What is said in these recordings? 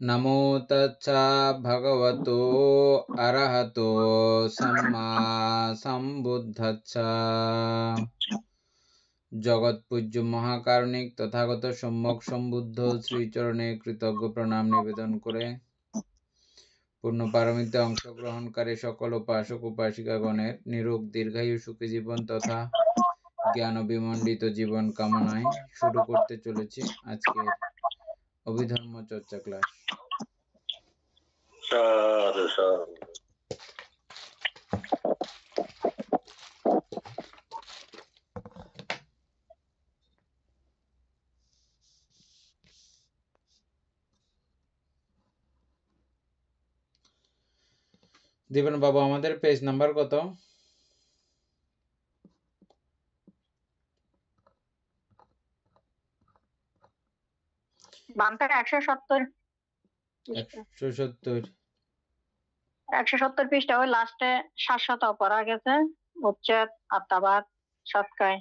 नमो तच्चा भगवतो अरहतो सम्मा सम्बुद्धच्चा জগৎপূজ্য মহাকারণিক তথাগত সম্যক সম্বুদ্ধ শ্রীচরণে কৃতজ্ঞ প্রণাম নিবেদন করে পূর্ণ পারমিতে অংশগ্রহণকারী সকল উপাসক উপাসিকাগণের নিরোগ দীর্ঘায়ু সুখী জীবন তথা জ্ঞান বিমণ্ডিত জীবন কামনায় শুরু করতে চলেছি আজকের অভিধর্ম চর্চা ক্লাস। দিবেন বাবু, আমাদের পেজ নাম্বার কত? বাম থেকে 170 পৃষ্ঠা, ওই লাস্টে 700 পড়া গেছে, উচ্ছেদ আত্মাবাদ সৎকায়।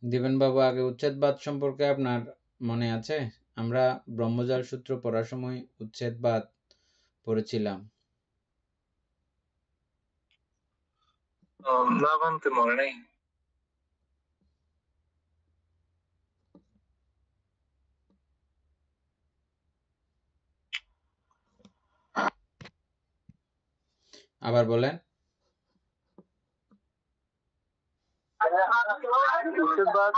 দিবেন বাবু, আগে উচ্ছেদবাদ সম্পর্কে আপনার মনে আছে? আমরা ব্রহ্মজাল সূত্র পড়ার সময় উচ্ছেদবাদ পড়েছিলাম। মনে নেই। আবার বলেন। উচ্ছেদবাদ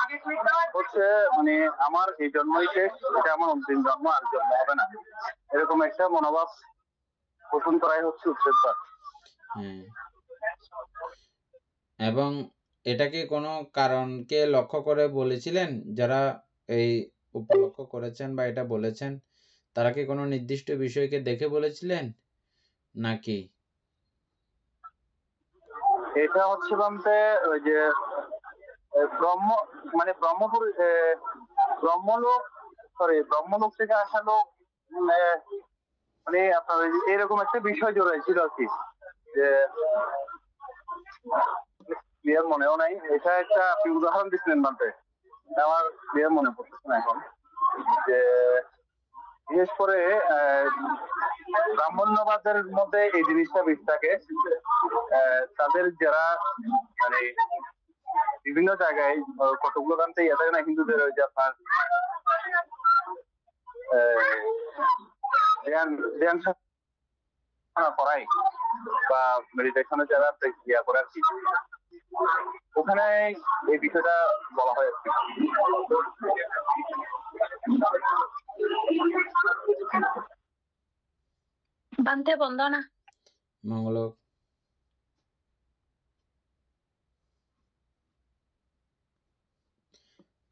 হচ্ছে মানে আমার এই জন্মই শেষ, এটা আমার অন্তিম জন্ম, আর জন্ম হবে না, এরকম একটা মনোভাব পোষণ করাই হচ্ছে উচ্ছেদবাদ। হ্যাঁ, এবং এটাকে কোনো কারণকে লক্ষ্য করে বলেছিলেন? যারা এই উপলক্ষ করেছেন বা এটা বলেছেন তারা কি কোনো নির্দিষ্ট বিষয়কে দেখে বলেছিলেন নাকি? এটা হচ্ছে বলতে ওই যে ব্রহ্ম মানে ব্রহ্মলোক থেকে আসা লোক, মানে আপনার এরকম একটা বিষয় জড়াইছিল আর কি, যে ক্লিয়ার মনেও নাই। এটা একটা আপনি উদাহরণ দিচ্ছিলেন বলতে, আমার ক্লিয়ার মনে পড়তেছে না এখন। যে বিশেষ করে ব্রাহ্মণ্যবাদের মধ্যে এই জিনিসটা বেশি থাকে। তাদের যারা মানে বিভিন্ন জায়গায় কতগুলো গানতে ইয়ে থাকে না হিন্দুদের, ওই যে আপনার ধ্যান করাই বা মেডিটেশনে যারা ইয়া করে আর কি, ওখানে এই বিষয়টা বলা হয় আর কি। বানতে বন্ধ না মঙ্গল।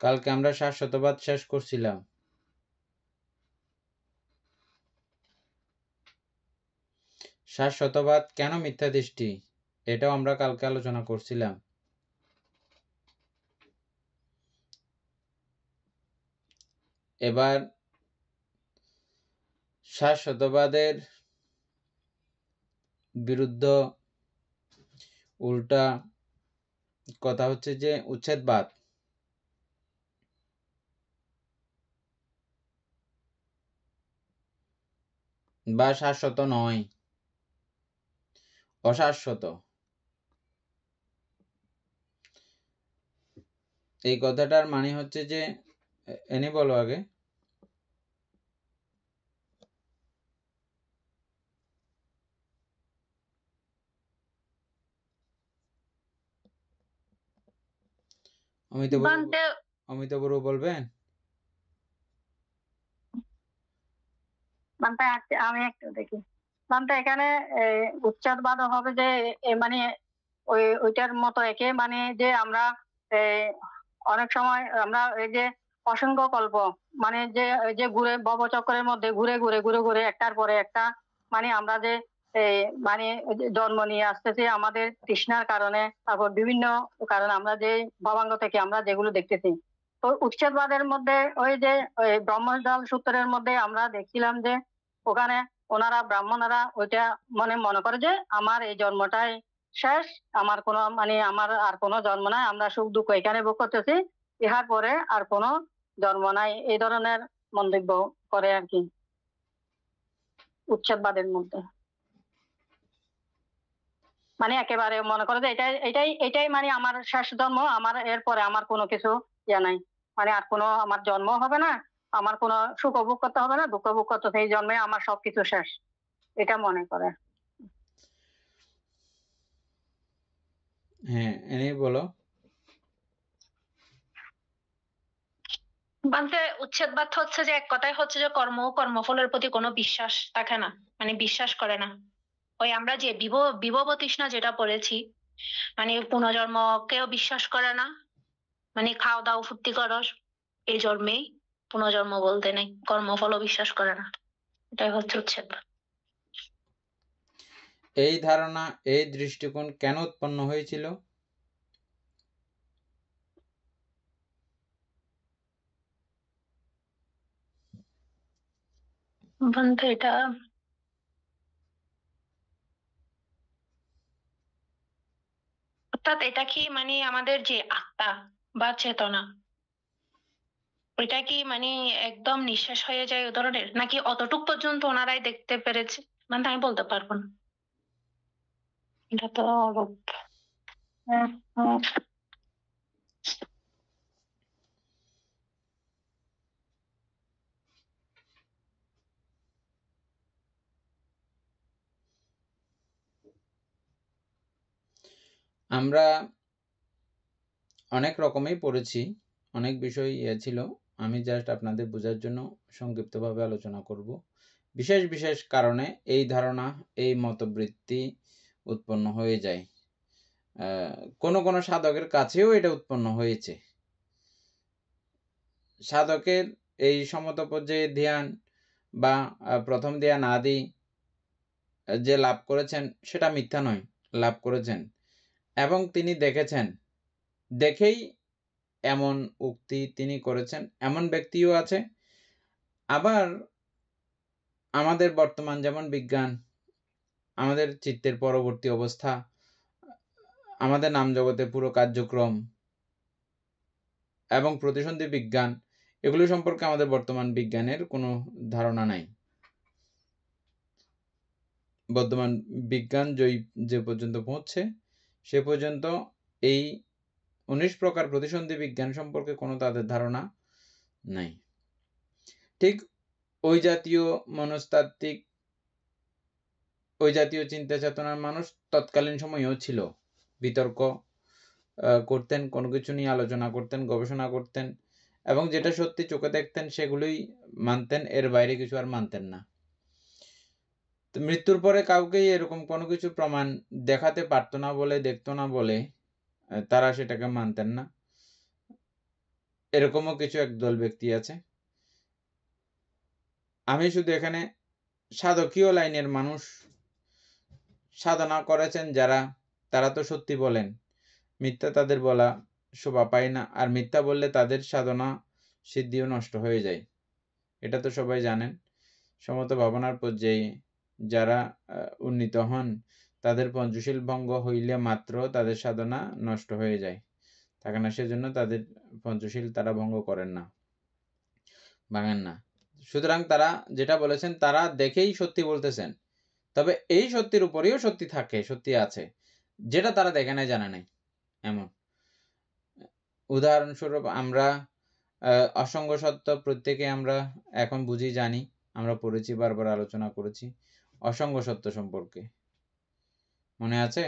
কালকে আমরা শাশ্বতবাদ শেষ করছিলাম। শাশ্বতবাদ কেন মিথ্যা দৃষ্টি, এটাও আমরা কালকে আলোচনা করছিলাম। এবার শাশ্বতবাদের বিরুদ্ধ উল্টা কথা হচ্ছে যে উচ্ছেদবাদ। বা শাশ্বত নয়, অশাশ্বত। এই কথাটার মানে হচ্ছে যে, এনে বলো আগে। অমিত বড়ু বলবেন? বান্তে আমি একটু দেখি। বান্তে এখানে উচ্ছেদবাদ হবে যে মানে ওইটার মতো একে মানে যে আমরা অনেক সময় আমরা এই যে অসংখ্য কল্প মানে যে যে ঘুরে ভবচক্রের মধ্যে ঘুরে ঘুরে ঘুরে ঘুরে একটার পরে একটা মানে আমরা যে মানে জন্ম নিয়ে আসতেছি আমাদের তৃষ্ণার কারণে, তারপর বিভিন্ন কারণে আমরা যে ভবাঙ্গ থেকে আমরা যেগুলো দেখতেছি। তো উচ্ছেদবাদের মধ্যে ওই যে ওই ব্রহ্মজাল সূত্রের মধ্যে আমরা দেখছিলাম যে ওখানে ওনারা ব্রাহ্মণরা ওইটা মনে করে যে আমার এই জন্মটাই শেষ, আমার কোনো মানে আমার আর কোনো জন্ম নাই, আমরা সুখ দুঃখ এখানে ভোগ করতেছি, ইহার পরে আর কোনো জন্ম নাই, এই ধরনের মন্তব্য করে আর কি উচ্ছেদবাদের মধ্যে। মানে একেবারে মনে করে যে এটাই এটাই এটাই মানে আমার শেষ জন্ম, আমার এরপরে আমার কোনো কিছু ইয়ে নাই, মানে আর কোনো আমার জন্ম হবে না, আমার কোনো সুখ ভোগ করতে হবে না, দুঃখ ভোগ করতে হবে, এই জন্মে আমার সবকিছু শেষ, এটা মনে করে। হ্যাঁ, এনেই বলো। বলতে উচ্ছেদবাদ হচ্ছে যে এক কথায় হচ্ছে যে কর্ম ও কর্মফলের প্রতি কোনো বিশ্বাস থাকে না, মানে বিশ্বাস করে না। ওই আমরা যে বিভব তৃষ্ণা যেটা পড়েছি, মানে পুনর্জন্মকেও বিশ্বাস করে না, মানে খাও দাও ফুর্তি করো এই জন্মেই, পুনর্জন্ম বলতে নেই, কর্মফলও বিশ্বাস করে না, এটাই হচ্ছে উচ্ছেদবাদ। এই ধারণা, এই দৃষ্টিকোণ কেন উৎপন্ন হয়েছিল? বলতে এটা অর্থাৎ এটা কি মানে আমাদের যে আত্মা বা চেতনা, ওইটা কি মানে একদম নিঃশেষ হয়ে যায় ওই ধরনের, নাকি অতটুক পর্যন্ত ওনারাই দেখতে পেরেছে, মানে আমি বলতে পারবো না, এটা তো অরূপ। আমরা অনেক রকমই পড়েছি, অনেক বিষয় ছিল, আমি জাস্ট আপনাদের বোঝার জন্য সংক্ষিপ্তভাবে আলোচনা করব। বিশেষ বিশেষ কারণে এই ধারণা, এই মতবৃত্তি উৎপন্ন হয়ে যায়। কোন কোন সাধকের কাছেও এটা উৎপন্ন হয়েছে। সাধকের এই সমত পর্যায়ে ধ্যান বা প্রথম ধ্যান আদি যে লাভ করেছেন সেটা মিথ্যা নয়, লাভ করেছেন এবং তিনি দেখেছেন, দেখেই এমন উক্তি তিনি করেছেন, এমন ব্যক্তিও আছে। আবার আমাদের বর্তমান যেমন বিজ্ঞান, আমাদের চিত্তের পরবর্তী অবস্থা, আমাদের নাম জগতে পুরো কার্যক্রম এবং প্রতিসন্ধি বিজ্ঞান, এগুলো সম্পর্কে আমাদের বর্তমান বিজ্ঞানের কোনো ধারণা নাই। বর্তমান বিজ্ঞান যে পর্যন্ত পৌঁছছে সে পর্যন্ত এই 19 প্রকার প্রতিসন্ধি বিজ্ঞান সম্পর্কে কোনো তাদের ধারণা নাই। ঠিক ওই জাতীয় মনস্তাত্ত্বিক, ওই জাতীয় চিন্তা চেতনার মানুষ তৎকালীন সময়েও ছিল, বিতর্ক করতেন, কোনো কিছু নিয়ে আলোচনা করতেন, গবেষণা করতেন এবং যেটা সত্যি চোখে দেখতেন সেগুলোই মানতেন, এর বাইরে কিছু আর মানতেন না। তো মৃত্যুর পরে কাউকেই এরকম কোনো কিছু প্রমাণ দেখাতে পারতো না বলে, দেখতো না বলে তারা সেটাকে মানতেন না। এরকমও কিছু একদল ব্যক্তি আছে। আমি শুধু এখানে সাধকীয় লাইনের মানুষ, সাধনা করেছেন যারা, তারা তো সত্যি বলেন, মিথ্যা তাদের বলা শোভা পায় না, আর মিথ্যা বললে তাদের সাধনা সিদ্ধিও নষ্ট হয়ে যায়, এটা তো সবাই জানেন। সমত ভাবনার পর্যায়ে যারা উন্নীত হন তাদের পঞ্চশীল ভঙ্গ হইলে মাত্র তাদের সাধনা নষ্ট হয়ে যায়, থাকে না, সেজন্য তাদের পঞ্চশীল তারা ভঙ্গ করেন না, ভাঙেন না। সুতরাং তারা যেটা বলেছেন তারা দেখেই সত্যি বলতেছেন, তবে এই সত্যির উপরেও সত্যি থাকে, সত্যি আছে, যেটা তারা দেখে নাই, জানে নাই। এমন উদাহরণস্বরূপ আমরা অসঙ্গ সত্য প্রত্যেকে আমরা এখন বুঝি, জানি, আমরা পড়েছি, বারবার আলোচনা করেছি অসঙ্গ সত্য সম্পর্কে, মনে আছে?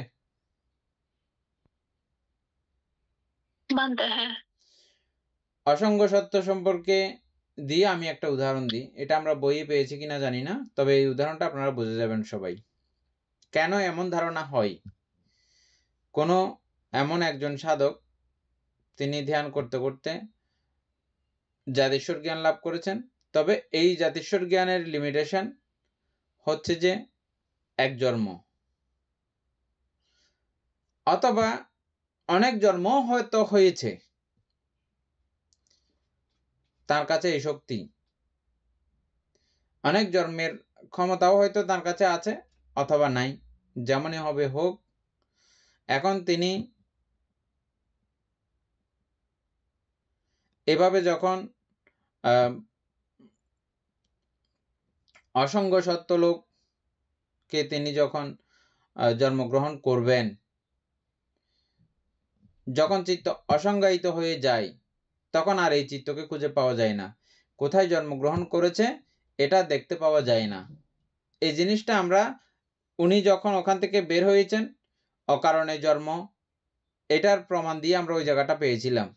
অসঙ্গ সত্য সম্পর্কে দিয়ে আমি একটা উদাহরণ দিই। এটা আমরা বইয়ে পেয়েছি কিনা জানি না, তবে এই উদাহরণটা আপনারা বুঝে যাবেন সবাই। কেন এমন ধারণা হয়? কোনো এমন একজন সাধক, তিনি ধ্যান করতে করতে জাতিস্বর জ্ঞান লাভ করেছেন, তবে এই জাতিস্বর জ্ঞানের লিমিটেশন হচ্ছে যে এক জন্ম, অথবা অনেক জন্ম হয়তো হয়েছে তার কাছে এই শক্তি, অনেক জন্মের ক্ষমতাও হয়তো তার কাছে আছে অথবা নাই, যেমনই হবে হোক। এখন তিনি এভাবে যখন অসংখ্য সত্যলোককে তিনি যখন জন্মগ্রহণ করবেন, যখন চিত্ত অসংজ্ঞায়িত হয়ে যায়, তখন আর এই চিত্তকে খুঁজে পাওয়া যায় না। কোথায় জন্মগ্রহণ করেছে এটা দেখতে পাওয়া যায় না। এই জিনিসটা আমরা, উনি যখন ওখান থেকে বের হয়েছেন, অকারণে জন্ম, এটার প্রমাণ দিয়ে আমরা ওই জায়গাটা পেয়েছিলাম।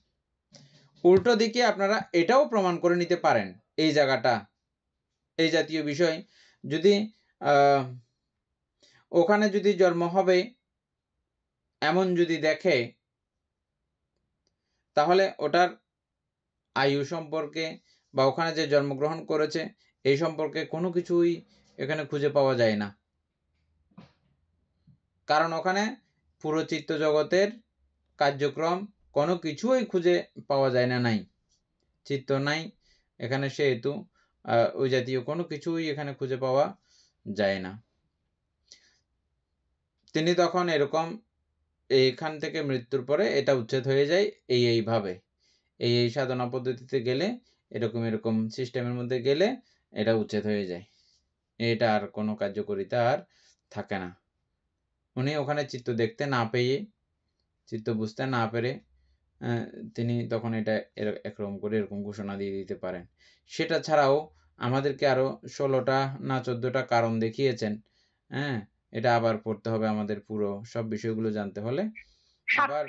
উল্টো দিকে আপনারা এটাও প্রমাণ করে নিতে পারেন, এই জায়গাটা, এই জাতীয় বিষয় যদি ওখানে যদি জন্ম হবে এমন যদি দেখে, তাহলে ওটার আয়ু সম্পর্কে বা ওখানে যে জন্মগ্রহণ করেছে এই সম্পর্কে কোনো কিছুই এখানে খুঁজে পাওয়া যায় না। কারণ ওখানে পুরো চিত্ত জগতের কার্যক্রম কোনো কিছুই খুঁজে পাওয়া যায় না, নাই, চিত্ত নাই এখানে, সেহেতু ওই জাতীয় কোনো কিছুই এখানে খুঁজে পাওয়া যায় না। তিনি তখন এরকম এইখান থেকে মৃত্যুর পরে এটা উচ্ছেদ হয়ে যায় এইভাবে, এই সাধনা পদ্ধতিতে গেলে, এরকম সিস্টেমের মধ্যে গেলে এটা উচ্ছেদ হয়ে যায়, এটা আর কোনো কার্যকারিতা আর থাকে না। উনি ওখানে চিত্ত দেখতে না পেয়ে, চিত্ত বুঝতে না পেরে তিনি তখন এটা একরকম করে এরকম ঘোষণা দিয়ে দিতে পারেন। সেটা ছাড়াও আমাদেরকে আরো 16টা না 14টা কারণ দেখিয়েছেন। হ্যাঁ, এটা আবার পড়তে হবে আমাদের, পুরো সব বিষয়গুলো জানতে হলে আবার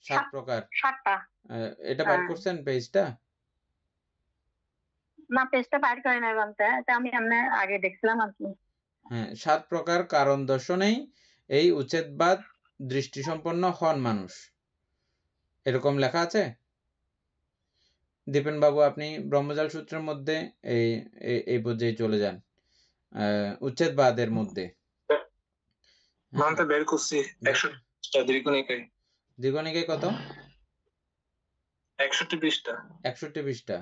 7 প্রকার। এটা বাইর করছেন পেজটা? না, পেজটা বাইর করে নাই বলতে, এটা আমি এমনি আগে দেখছিলাম আর কি। হ্যাঁ, 7 প্রকার কারণ দর্শনেই এই উচ্ছেদবাদ দৃষ্টিসম্পন্ন হন মানুষ, এরকম লেখা আছে। দীপেন বাবু, আপনি ব্রহ্মজাল সূত্রের মধ্যে এই পর্যায়ে চলে যান, উচ্ছেদবাদের মধ্যে। বের করছি 100টা দীর্ঘনিকায়। দীর্ঘনিকায় কত? 61 পৃষ্ঠা। 61 পৃষ্ঠা।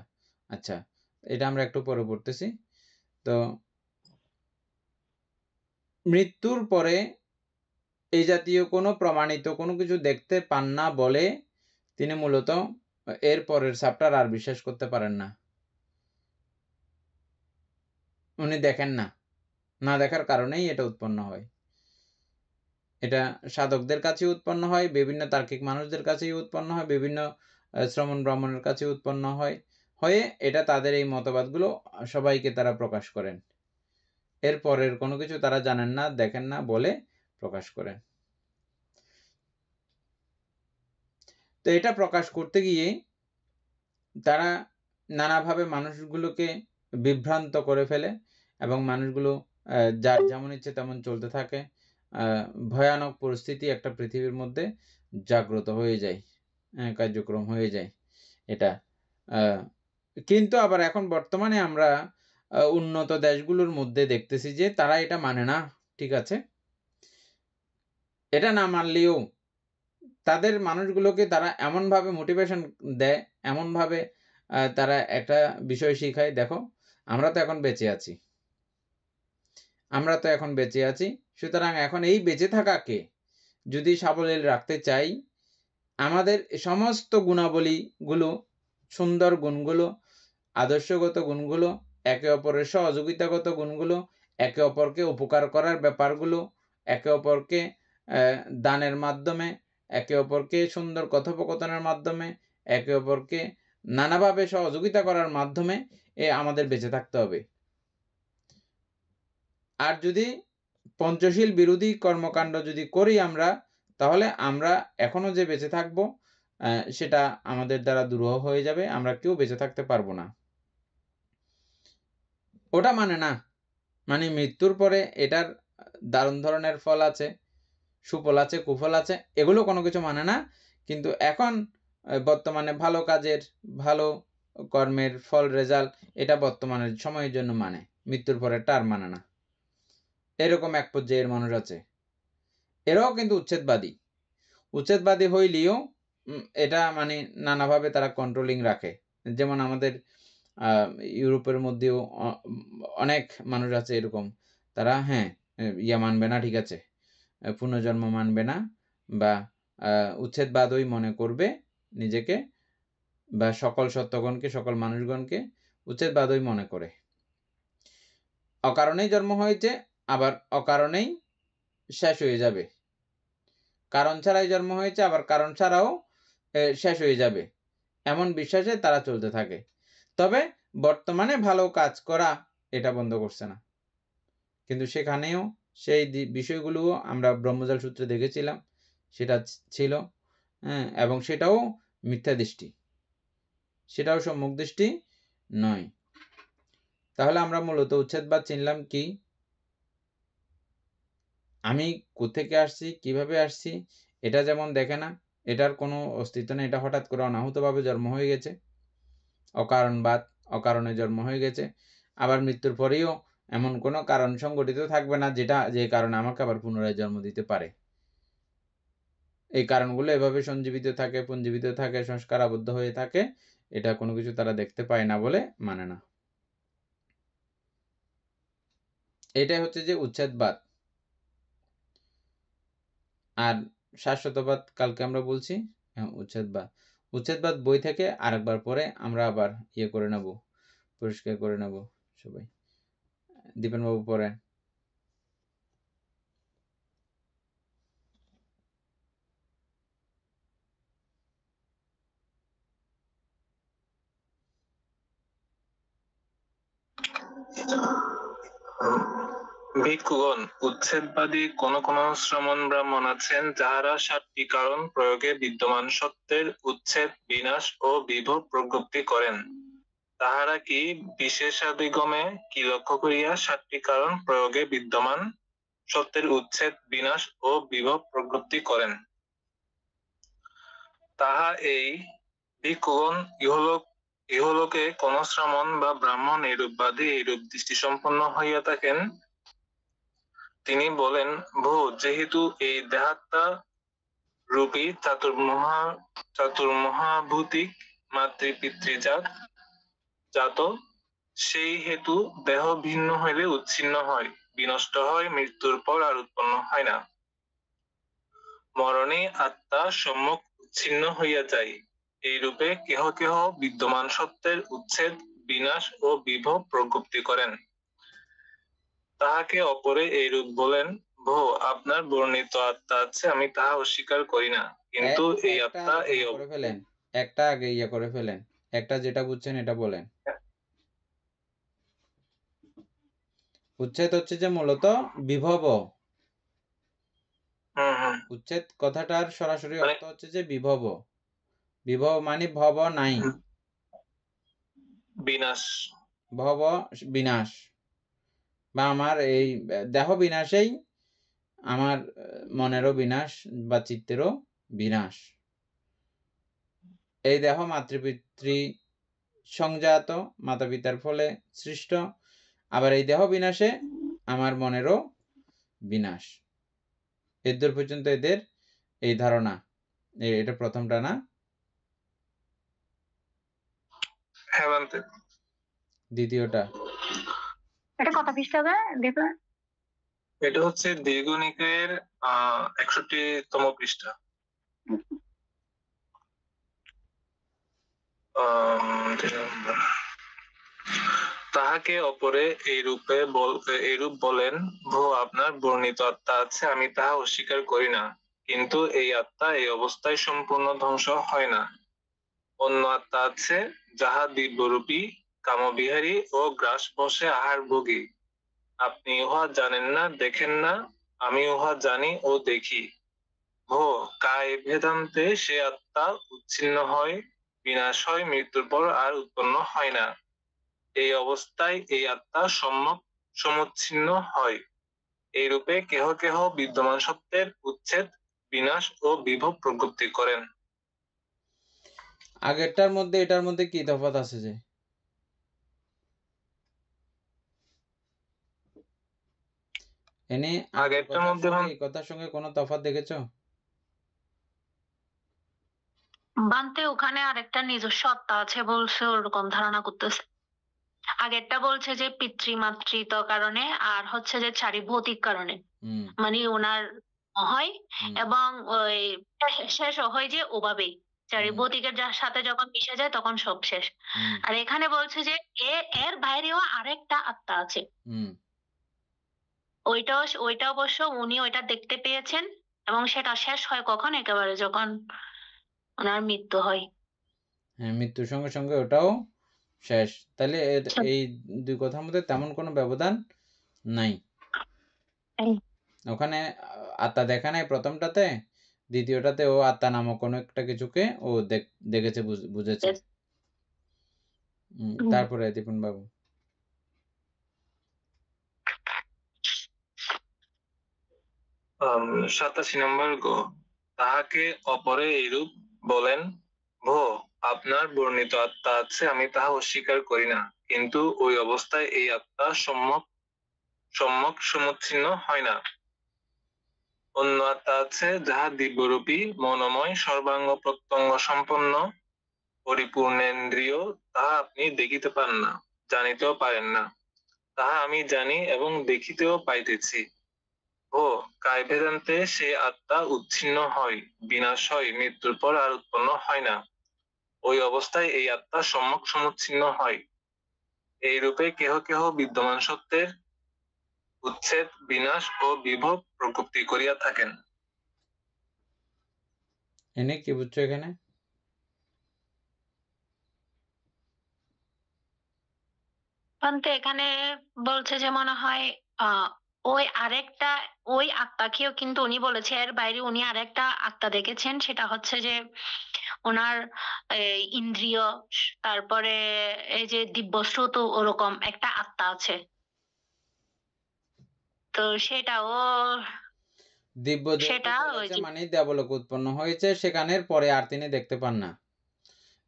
আচ্ছা, এটা আমরা একটু পরে পড়তেছি। তো মৃত্যুর পরে এই জাতীয় কোনো প্রমাণিত কোনো কিছু দেখতে পান না বলে তিনি মূলত এর পরের চ্যাপ্টার আর বিশ্বাস করতে পারেন না। উনি দেখেন না, না দেখার কারণেই এটা উৎপন্ন হয়। এটা সাধকদের কাছে উৎপন্ন হয়, বিভিন্ন তার্কিক মানুষদের কাছেই উৎপন্ন হয়, বিভিন্ন শ্রমণ ব্রাহ্মণের কাছে উৎপন্ন হয়, হয়ে এটা তাদের এই মতবাদগুলো সবাইকে তারা প্রকাশ করেন। এর পরের কোনো কিছু তারা জানেন না, দেখেন না বলে প্রকাশ করেন। তো এটা প্রকাশ করতে গিয়ে তারা নানাভাবে মানুষগুলোকে বিভ্রান্ত করে ফেলে এবং মানুষগুলো যার যেমন ইচ্ছে তেমন চলতে থাকে। ভয়ানক পরিস্থিতি একটা পৃথিবীর মধ্যে জাগ্রত হয়ে যায়, কার্যক্রম হয়ে যায় এটা। কিন্তু আবার এখন বর্তমানে আমরা উন্নত দেশগুলোর মধ্যে দেখতেছি যে তারা এটা মানে না, ঠিক আছে, এটা না মানলেও তাদের মানুষগুলোকে তারা এমনভাবে মোটিভেশন দেয়, এমনভাবে তারা একটা বিষয় শিখায়, দেখো আমরা তো এখন বেঁচে আছি, সুতরাং এখন এই বেঁচে থাকাকে যদি সাবলীল রাখতে চাই, আমাদের সমস্ত গুণাবলীগুলো, সুন্দর গুণগুলো, আদর্শগত গুণগুলো, একে অপরের সহযোগিতাগত গুণগুলো, একে অপরকে উপকার করার ব্যাপারগুলো, একে অপরকে দানের মাধ্যমে, একে অপরকে সুন্দর কথোপকথনের মাধ্যমে, একে অপরকে নানাভাবে সহযোগিতা করার মাধ্যমে আমাদের বেঁচে থাকতে হবে। আর যদি পঞ্চশীল বিরোধী কর্মকাণ্ড যদি করি আমরা, তাহলে আমরা এখনো যে বেঁচে থাকবো সেটা আমাদের দ্বারা দুরূহ হয়ে যাবে, আমরা কেউ বেঁচে থাকতে পারবো না। ওটা মানে না, মানে মৃত্যুর পরে এটার দারুণ ধরনের ফল আছে, সুফল আছে, কুফল আছে, এগুলো কোনো কিছু মানে না। কিন্তু এখন বর্তমানে ভালো কাজের, ভালো কর্মের ফল, রেজাল্ট, এটা বর্তমানের সময়ের জন্য মানে, মৃত্যুর পরেরটা আর মানে না। এরকম এক পর্যায়ের মানুষ আছে। এরাও কিন্তু উচ্ছেদবাদী হইলেও এটা মানে নানাভাবে তারা কন্ট্রোলিং রাখে। যেমন আমাদের ইউরোপের মধ্যেও অনেক মানুষ আছে এরকম, তারা ইয়া মানবে না, ঠিক আছে, পুনর্জন্ম মানবে না, বা উচ্ছেদবাদই মনে করবে নিজেকে, বা সকল সত্যগণকে, সকল মানুষগণকে উচ্ছেদবাদই মনে করে। অকারণেই জন্ম হয়েছে, আবার অকারণেই শেষ হয়ে যাবে। কারণ ছাড়াই জন্ম হয়েছে, আবার কারণ ছাড়াও শেষ হয়ে যাবে, এমন বিশ্বাসে তারা চলতে থাকে। তবে বর্তমানে ভালো কাজ করা এটা বন্ধ করছে না। কিন্তু সেখানেও সেই বিষয়গুলোও আমরা ব্রহ্মজাল সূত্রে দেখেছিলাম, সেটা ছিল, এবং সেটাও মিথ্যা দৃষ্টি, সেটাও সম্যক দৃষ্টি নয়। তাহলে আমরা মূলত উচ্ছেদবাদ চিনলাম কি? আমি কোত্থেকে আসছি, কিভাবে আসছি, এটা যেমন দেখে না, এটার কোনো অস্তিত্ব নেই, এটা হঠাৎ করে অনাহুতভাবে জন্ম হয়ে গেছে, অকারণবাদ, অকারণে জন্ম হয়ে গেছে। আবার মৃত্যুর পরেও এমন কোনো কারণ সংগঠিত থাকবে না যে কারণে আমাকে আবার পুনরায় জন্ম দিতে পারে। এই কারণগুলো এভাবে সঞ্জীবিত থাকে, পুঞ্জীবিত থাকে, সংস্কার আবদ্ধ হয়ে থাকে, এটা কোনো কিছু তারা দেখতে পায় না বলে মানে না। এটাই হচ্ছে যে উচ্ছেদবাদ। আর শাশ্বতবাদ কালকে আমরা বলছি। উচ্ছেদবাদ বই থেকে আরেকবার পরে আমরা আবার করে নেব, পরিষ্কার করে নেব সবাই। দীপেন বাবু পড়েন। ভিক্ষুগণ, উচ্ছেদবাদী কোন কোন শ্রমণ ব্রাহ্মণ আছেন, যাহারা 7টি কারণ প্রয়োগে বিদ্যমান সত্যের উচ্ছেদ, বিনাশ ও বিভব প্রজ্ঞপ্তি করেন। তাহারা কি বিশেষাদিগমে কি লক্ষ্য করিয়া 7টি কারণ প্রয়োগে বিদ্যমান সত্যের উচ্ছেদ, বিনাশ ও বিভব প্রজ্ঞপ্তি করেন? তাহা এই ভিক্ষুগণ ইহলোকে কোন শ্রমণ বা ব্রাহ্মণ এইরূপবাদী, এইরূপ দৃষ্টি সম্পন্ন হইয়া থাকেন, তিনি বলেন, যেহেতু এই দেহাত্মা রূপী চাতুর্মহাভূতিক মাতৃপিতৃজাত, সেই হেতু দেহ ভিন্ন হইলে উচ্ছিন্ন হয়, বিনষ্ট হয়, মৃত্যুর পর আর উৎপন্ন হয় না। মরণে আত্মা সম্যক উচ্ছিন্ন হইয়া যায়। এই রূপে কেহ কেহ বিদ্যমান সত্যের উচ্ছেদ, বিনাশ ও বিভব প্রজ্ঞপ্তি করেন। তাহাকে অপরে এইরূপ বলেন, আপনার বর্ণিত আত্মা আছে, আমি তাহা অস্বীকার করি না, কিন্তু এই আত্মা এই করে ফেলেন, একটা আগে করে ফেলেন, একটা যেটা বুঝছেন এটা বলেন। উচ্ছেদ হচ্ছে যে মূলত বিভব। উচ্ছেদ কথাটার সরাসরি অর্থ হচ্ছে যে বিভব। বিভব মানে ভব নাই, বিনাশ, ভব বিনাশ, বা আমার এই দেহ বিনাশেই আমার মনেরও বিনাশ বা চিত্তেরও বিনাশ। এই দেহ মাতৃপিতৃ সংজাত, মাতা পিতার ফলে সৃষ্ট, আবার এই দেহ বিনাশে আমার মনেরও বিনাশ। এর পর্যন্ত এদের এই ধারণা। এটা প্রথমটা না? দ্বিতীয়টা এটা কত পৃষ্ঠাতে দেখবেন? এটা হচ্ছে দীর্ঘনিকায়ের 61তম পৃষ্ঠা। তাহাকে অপরে এইরূপ বলেন, আপনার বর্ণিত আত্মা আছে, আমি তাহা অস্বীকার করি না, কিন্তু এই আত্মা এই অবস্থায় সম্পূর্ণ ধ্বংস হয় না। অন্য আত্মা আছে, যাহা দিব্যরূপী, কামবিহারী ও গ্রাস বসে আহার ভোগী। আপনি উহা জানেন না, দেখেন না, আমি উহা জানি ও দেখি। ভো কায় বেদান্তে সে আত্মা উচ্ছিন্ন হয়, বিনাশ হয়, মৃত্যুর পর আর উৎপন্ন হয় না। এই অবস্থায় এই আত্মা সম্যক সমুচ্ছিন্ন হয়। এই রূপে কেহ কেহ বিদ্যমান সত্যের উচ্ছেদ, বিনাশ ও বিভব প্রজ্ঞপ্তি করেন। আগেরটার মধ্যে এটার মধ্যে কি তফাৎ আছে যে? এনে আগেরটার মধ্যে এই কথার সঙ্গে কোনো তফাৎ দেখেছো? বানতে ওখানে আরেকটা নিজস্ব আত্মা আছে বলছে, ওরকম ধারণা করতেছে। আগেরটা বলছে যে পিতৃমাতৃত কারণে, আর হচ্ছে যে চারিভৌতিক কারণে, মানে ওনার হয় এবং ওই শেষও হয় যে ওভাবেই চারিভৌতিকের যার সাথে যখন মিশে যায় তখন সব শেষ। আর এখানে বলছে যে এর বাইরেও আরেকটা আত্মা আছে। ওইটা অবশ্য উনি ওইটা দেখতে পেয়েছেন, এবং সেটা শেষ হয় কখন? একেবারে যখন ওনার মৃত্যু হয়। হ্যাঁ, মৃত্যুর সঙ্গে সঙ্গে ওটাও শেষ। তাহলে এই দুই কথার মধ্যে তেমন কোনো ব্যবধান নাই। ওখানে আত্মা দেখা নাই প্রথমটাতে, দ্বিতীয়টাতে ও আত্মা নামক কোনো একটা কিছুকে ও দেখেছে, বুঝেছে। তারপরে দীপন বাবু। 87 নম্বর গো। তাহাকে অপরে এইরূপ বলেন, ভো আপনার বর্ণিত আত্মা আছে, আমি তাহা অস্বীকার করি না, কিন্তু ওই অবস্থায় এই আত্মা সম্যক সমুচ্ছিন্ন হয় না। অন্য আত্মা আছে যাহা দিব্যরূপী, মনোময়, সর্বাঙ্গ প্রত্যঙ্গ সম্পন্ন, পরিপূর্ণেন্দ্রিয়, তাহা আপনি দেখিতে পান না, জানিতেও পারেন না। তাহা আমি জানি এবং দেখিতেও পাইতেছি। ও কায় বেদান্তে সে আত্মা উচ্ছিন্ন হয়, বিনাশ হয়, মৃত্যুর পর আর উৎপন্ন হয় না। ওই অবস্থায় এই আত্মা সম্যক সমুচ্ছিন্ন হয়। এই রূপে কেহ কেহ বিদ্যমান সত্যের উচ্ছেদ, বিনাশ ও বিভব প্রকৃতি করিয়া থাকেন। এনে কি বুঝছো এখানে? পান্তে এখানে বলছে যে মনে হয় ওই আত্মাকেও কিন্তু উনি বলেছে, এর বাইরে উনি আরেকটা আত্মা দেখেছেন, সেটা হচ্ছে যে ওনার ইন্দ্রিয়, তারপরে এই যে দিব্যশ্রুত, ওরকম একটা আত্মা আছে। তো সেটাও দিব্য সেটা ওই যে মানে দেবলোক উৎপন্ন হয়েছে, সেখানের পরে আর তিনি দেখতে পান না।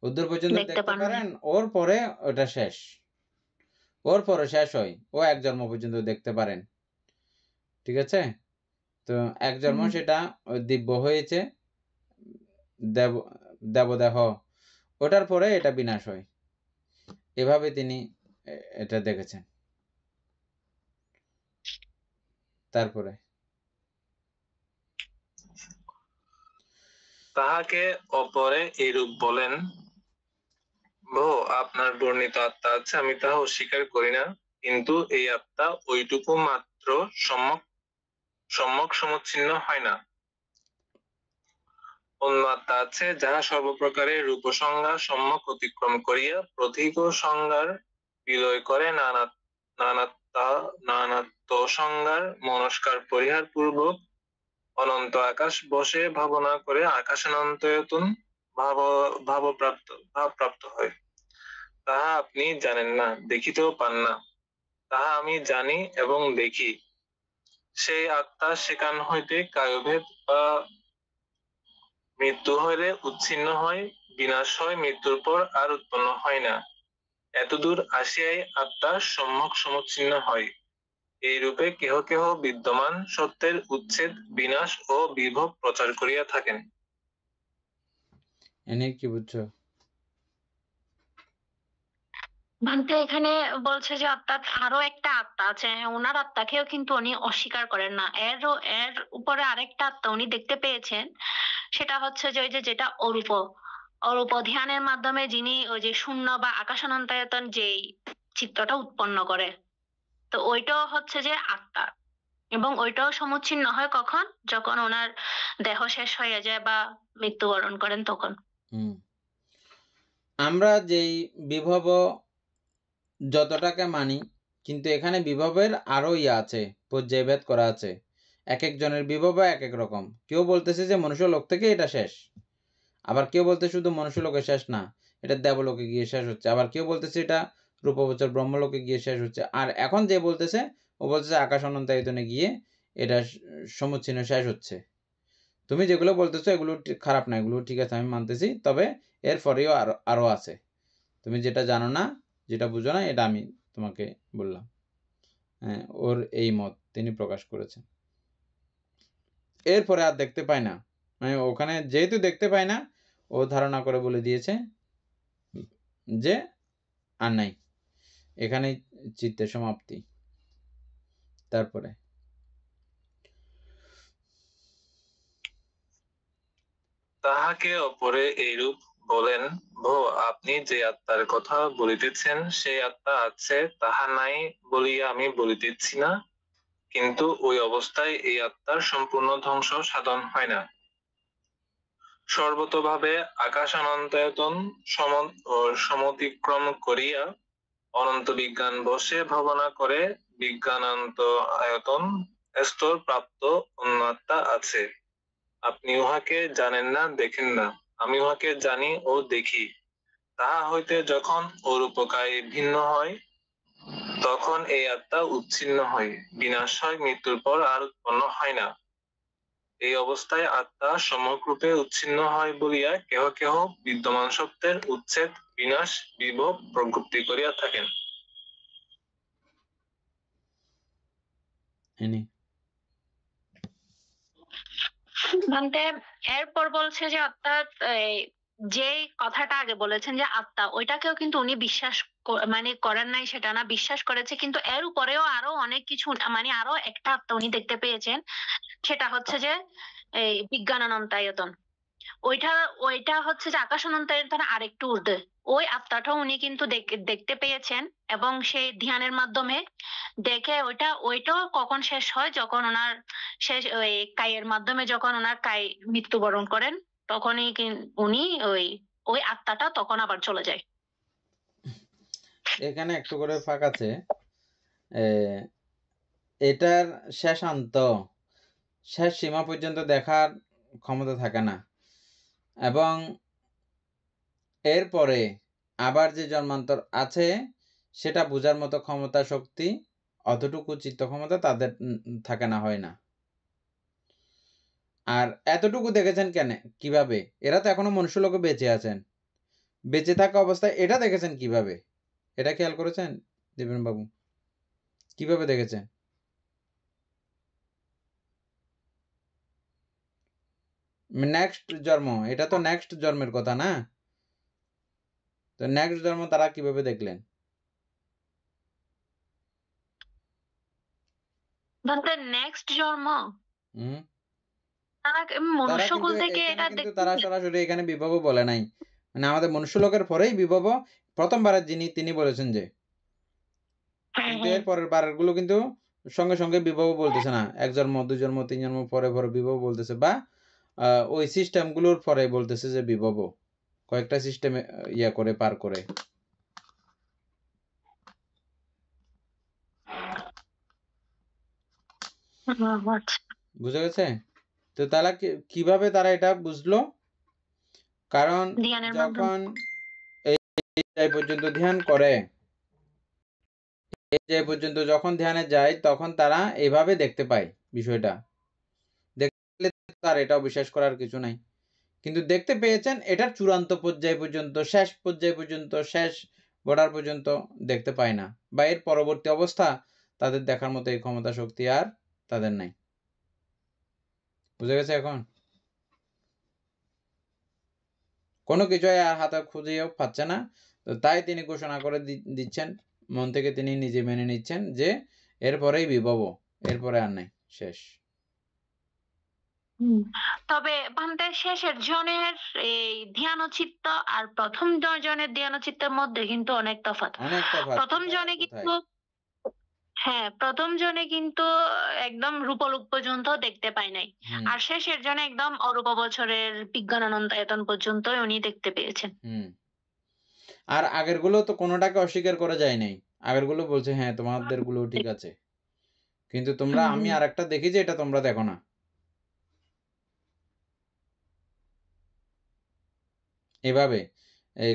উত্তর পর্যন্ত দেখতে পারেন, ওর পরে ওটা শেষ, ওর পরে শেষ হয়, ও এক জন্ম পর্যন্ত দেখতে পারেন। ঠিক আছে? তো এক জন্ম সেটা দিব্য হয়েছে, দেবদেহ, ওটার পরে এটা বিনাশ হয়। এভাবে তিনি এটা দেখেছেন। তারপরে তাহাকে অপরে এইরূপ বলেন, ভো আপনার বর্ণিত আত্মা আছে, আমি তাহা অস্বীকার করি না, কিন্তু এই আত্মা ওইটুকু মাত্র সম্যক সমুচ্ছিন্ন হয় না। অন্য আত্মা আছে যাহা সর্বপ্রকারের রূপ সংজ্ঞা সম্যক অতিক্রম করিয়া প্রতীক সংজ্ঞার বিলয় করে নানাত্ব সংজ্ঞার মনস্কার পরিহার পূর্বক অনন্ত আকাশ বসে ভাবনা করে আকাশানন্তয়তন ভাবপ্রাপ্ত হয়। তাহা আপনি জানেন না, দেখিতেও পান না, তাহা আমি জানি এবং দেখি। সেই আত্মা সেখান হইতে কায়ভেদ বা মৃত্যু হইলে উচ্ছিন্ন হয়, বিনাশ হয়, মৃত্যুর পর আর উৎপন্ন হয় না। এতদূর আসিয়াই আত্মা সম্যক সমুচ্ছিন্ন হয়। এই রূপে কেহ কেহ বিদ্যমান সত্যের উচ্ছেদ, বিনাশ ও বিভব প্রচার করিয়া থাকেন। এনে কি বুঝছো? ভান্তে এখানে বলছে যে অর্থাৎ আরো একটা আত্মা আছে, ওনার আত্মাকেও কিন্তু উনি অস্বীকার করেন না। এর উপরে আরেকটা আত্মা উনি দেখতে পেয়েছেন, সেটা হচ্ছে যে ওই যে যেটা অরূপ ধ্যানের মাধ্যমে যিনি ওই যে শূন্য বা আকাশানন্তয়তন যেই চিত্রটা উৎপন্ন করে, তো ওইটাও হচ্ছে যে আত্মা, এবং ওইটাও সমুচ্ছিন্ন হয় কখন? যখন ওনার দেহ শেষ হয়ে যায় বা মৃত্যুবরণ করেন তখন। আমরা যেই বিভব যতটাকে মানি, কিন্তু এখানে বিভবের আরো আছে, পর্যায়ভেদ করা আছে। এক একজনের বিভব এক এক রকম। কেউ বলতেছে যে মনুষ্যলোক থেকে এটা শেষ, আবার কেউ বলতে শুধু মনুষ্যলোকে শেষ না, এটা দেবলোকে গিয়ে শেষ হচ্ছে, আবার কেউ বলতেছে এটা রূপবচর ব্রহ্মলোকে গিয়ে শেষ হচ্ছে, আর এখন যে বলতেছে ও বলতেছে আকাশ অনন্তায়তনে গিয়ে এটা সমুচ্ছিন্ন শেষ হচ্ছে। তুমি যেগুলো বলতেছো এগুলো খারাপ না, এগুলো ঠিক আছে, আমি মানতেছি, তবে এরপরেও আরো আছে। তুমি যেটা জানো না, যেটা বুঝো না, এটা আমি তোমাকে বললাম। হ্যাঁ, ওর এই মত তিনি প্রকাশ করেছেন। এরপরে আর দেখতে পায় না, মানে ওখানে যেহেতু দেখতে পায় না, ও ধারণা করে বলে দিয়েছে যে আর নাই, এখানেই চিত্তের সমাপ্তি। তারপরে তাহাকে অপরে এইরূপ বলেন, ভো, আপনি যে আত্মার কথা বলিতেছেন সেই আত্মা আছে, তাহা নাই বলিয়া আমি বলিতেছি না, কিন্তু ওই অবস্থায় এই আত্মার সম্পূর্ণ ধ্বংস সাধন হয় না। সর্বতোভাবে আকাশ অনন্তায়তন সমতিক্রম করিয়া অনন্ত বিজ্ঞান বশে ভাবনা করে বিজ্ঞানান্ত আয়তন স্তর প্রাপ্ত অন্যাত্মা আছে। আপনি উহাকে জানেন না, দেখেন না, আমি উহাকে জানি ও দেখি। তাহা হইতে যখন ওর উপকায় ভিন্ন হয়, তখন এই আত্মা উচ্ছিন্ন হয়, বিনাশ হয়, মৃত্যুর পর আর উৎপন্ন হয় না। এই অবস্থায় আত্মা সমগ্ররূপে উচ্ছিন্ন হয় বলিয়া কেহ কেহ বিদ্যমান সত্যের উচ্ছেদ, বিনাশ, বিভব প্রজ্ঞপ্তি করিয়া থাকেন। ভান্তে এরপর বলছে যে অর্থাৎ যে কথাটা আগে বলেছেন যে আত্মা, ওইটাকেও কিন্তু উনি বিশ্বাস মানে করেন নাই সেটা না, বিশ্বাস করেছে, কিন্তু এর উপরেও আরো অনেক কিছু, মানে আরো একটা আত্মা উনি দেখতে পেয়েছেন, সেটা হচ্ছে যে এই বিজ্ঞানানন্তায়তন। ওইটা ওইটা হচ্ছে যে আকাশ অনন্তায়তন আরেকটু ঊর্ধ্বে। ওই আত্মাটাও উনি কিন্তু দেখতে পেয়েছেন, এবং সেই ধ্যানের মাধ্যমে দেখে ওইটাও কখন শেষ হয়, যখন ওনার শেষ ওই কায়ের মাধ্যমে যখন ওনার কায় মৃত্যুবরণ করেন, তখনই উনি ওই ওই আত্মাটা তখন আবার চলে যায়। এখানে একটু করে ফাঁক আছে, এটার শেষান্ত, শেষ সীমা পর্যন্ত দেখার ক্ষমতা থাকে না, এবং এরপরে আবার যে জন্মান্তর আছে সেটা বোঝার মতো ক্ষমতা, শক্তি, অতটুকু চিত্ত ক্ষমতা তাদের থাকে না, হয় না। আর এতটুকু দেখেছেন কেন, কিভাবে? এরা তো এখনো মনুষ্যলোকে বেঁচে আছেন, বেঁচে থাকা অবস্থায় এটা দেখেছেন কিভাবে? এটা খেয়াল করেছেন দেবেন বাবু? কিভাবে দেখেছেন? নেক্সট জন্ম, এটা তো নেক্সট জন্মের কথা না, তো নেক্সট জন্ম তারা কিভাবে দেখলেন? নেক্সট জন্ম হুম, তারা তারা মনুষ্যকুল কিন্তু থেকে এখানে এটা কিন্তু দেখতে তারা সরাসরি এখানে বিভব বলে নাই, মানে আমাদের মনুষ্যলোকের পরেই বিভব প্রথমবারের তিনি বলেছেন যে, কিন্তু এর পরের বারের গুলো কিন্তু সঙ্গে সঙ্গে বিভব বলতেছে না, এক জন্ম, দুই জন্ম, তিন জন্ম পরে পরে বিভব বলতেছে, বা ওই সিস্টেম গুলোর পরে বলতেছে যে বিভব, কয়েকটা সিস্টেমে ইয়া করে পার করে। বুঝা গেছে? তো তারা কিভাবে তারা এটা বুঝলো? কারণ ধ্যানের মাধ্যমে। যখন এই পর্যন্ত ধ্যান করে, এই যে পর্যন্ত যখন ধ্যানে যায়, তখন তারা এইভাবে দেখতে পায় বিষয়টা, দেখলে তার এটাও বিশ্বাস করার কিছু নাই, কিন্তু দেখতে পেয়েছেন এটার চূড়ান্ত পর্যায় পর্যন্ত, শেষ পর্যায় পর্যন্ত, শেষ বর্ডার পর্যন্ত দেখতে পায় না, বা এর পরবর্তী অবস্থা তাদের দেখার মতো এই ক্ষমতা, শক্তি আর তাদের নাই। বুঝে গেছে? এখন কোনো কিছুই আর হাতে খুঁজেও পাচ্ছে না, তো তাই তিনি ঘোষণা করে দিচ্ছেন, মন থেকে তিনি নিজে মেনে নিচ্ছেন যে এরপরেই বিভব, এরপরে আর নাই, শেষ। তবে ভান্তে শেষের জনের এই ধ্যান চিত্ত আর প্রথম জনের ধ্যান চিত্তের মধ্যে কিন্তু অনেক তফাৎ। অনেক তফাৎ। প্রথম জনে কিন্তু, হ্যাঁ, প্রথম জনে কিন্তু একদম রূপলোক পর্যন্ত দেখতে পায় নাই, আর শেষের জনে একদম অরূপ বছরের বিজ্ঞানানন্দায়তন পর্যন্ত উনি দেখতে পেয়েছেন। আর আগের গুলো তো কোনোটাকে অস্বীকার করা যায় নাই, আগের গুলো বলছে হ্যাঁ তোমাদের গুলো ঠিক আছে, কিন্তু তোমরা আমি আরেকটা দেখি যে এটা তোমরা দেখো না। এভাবে এই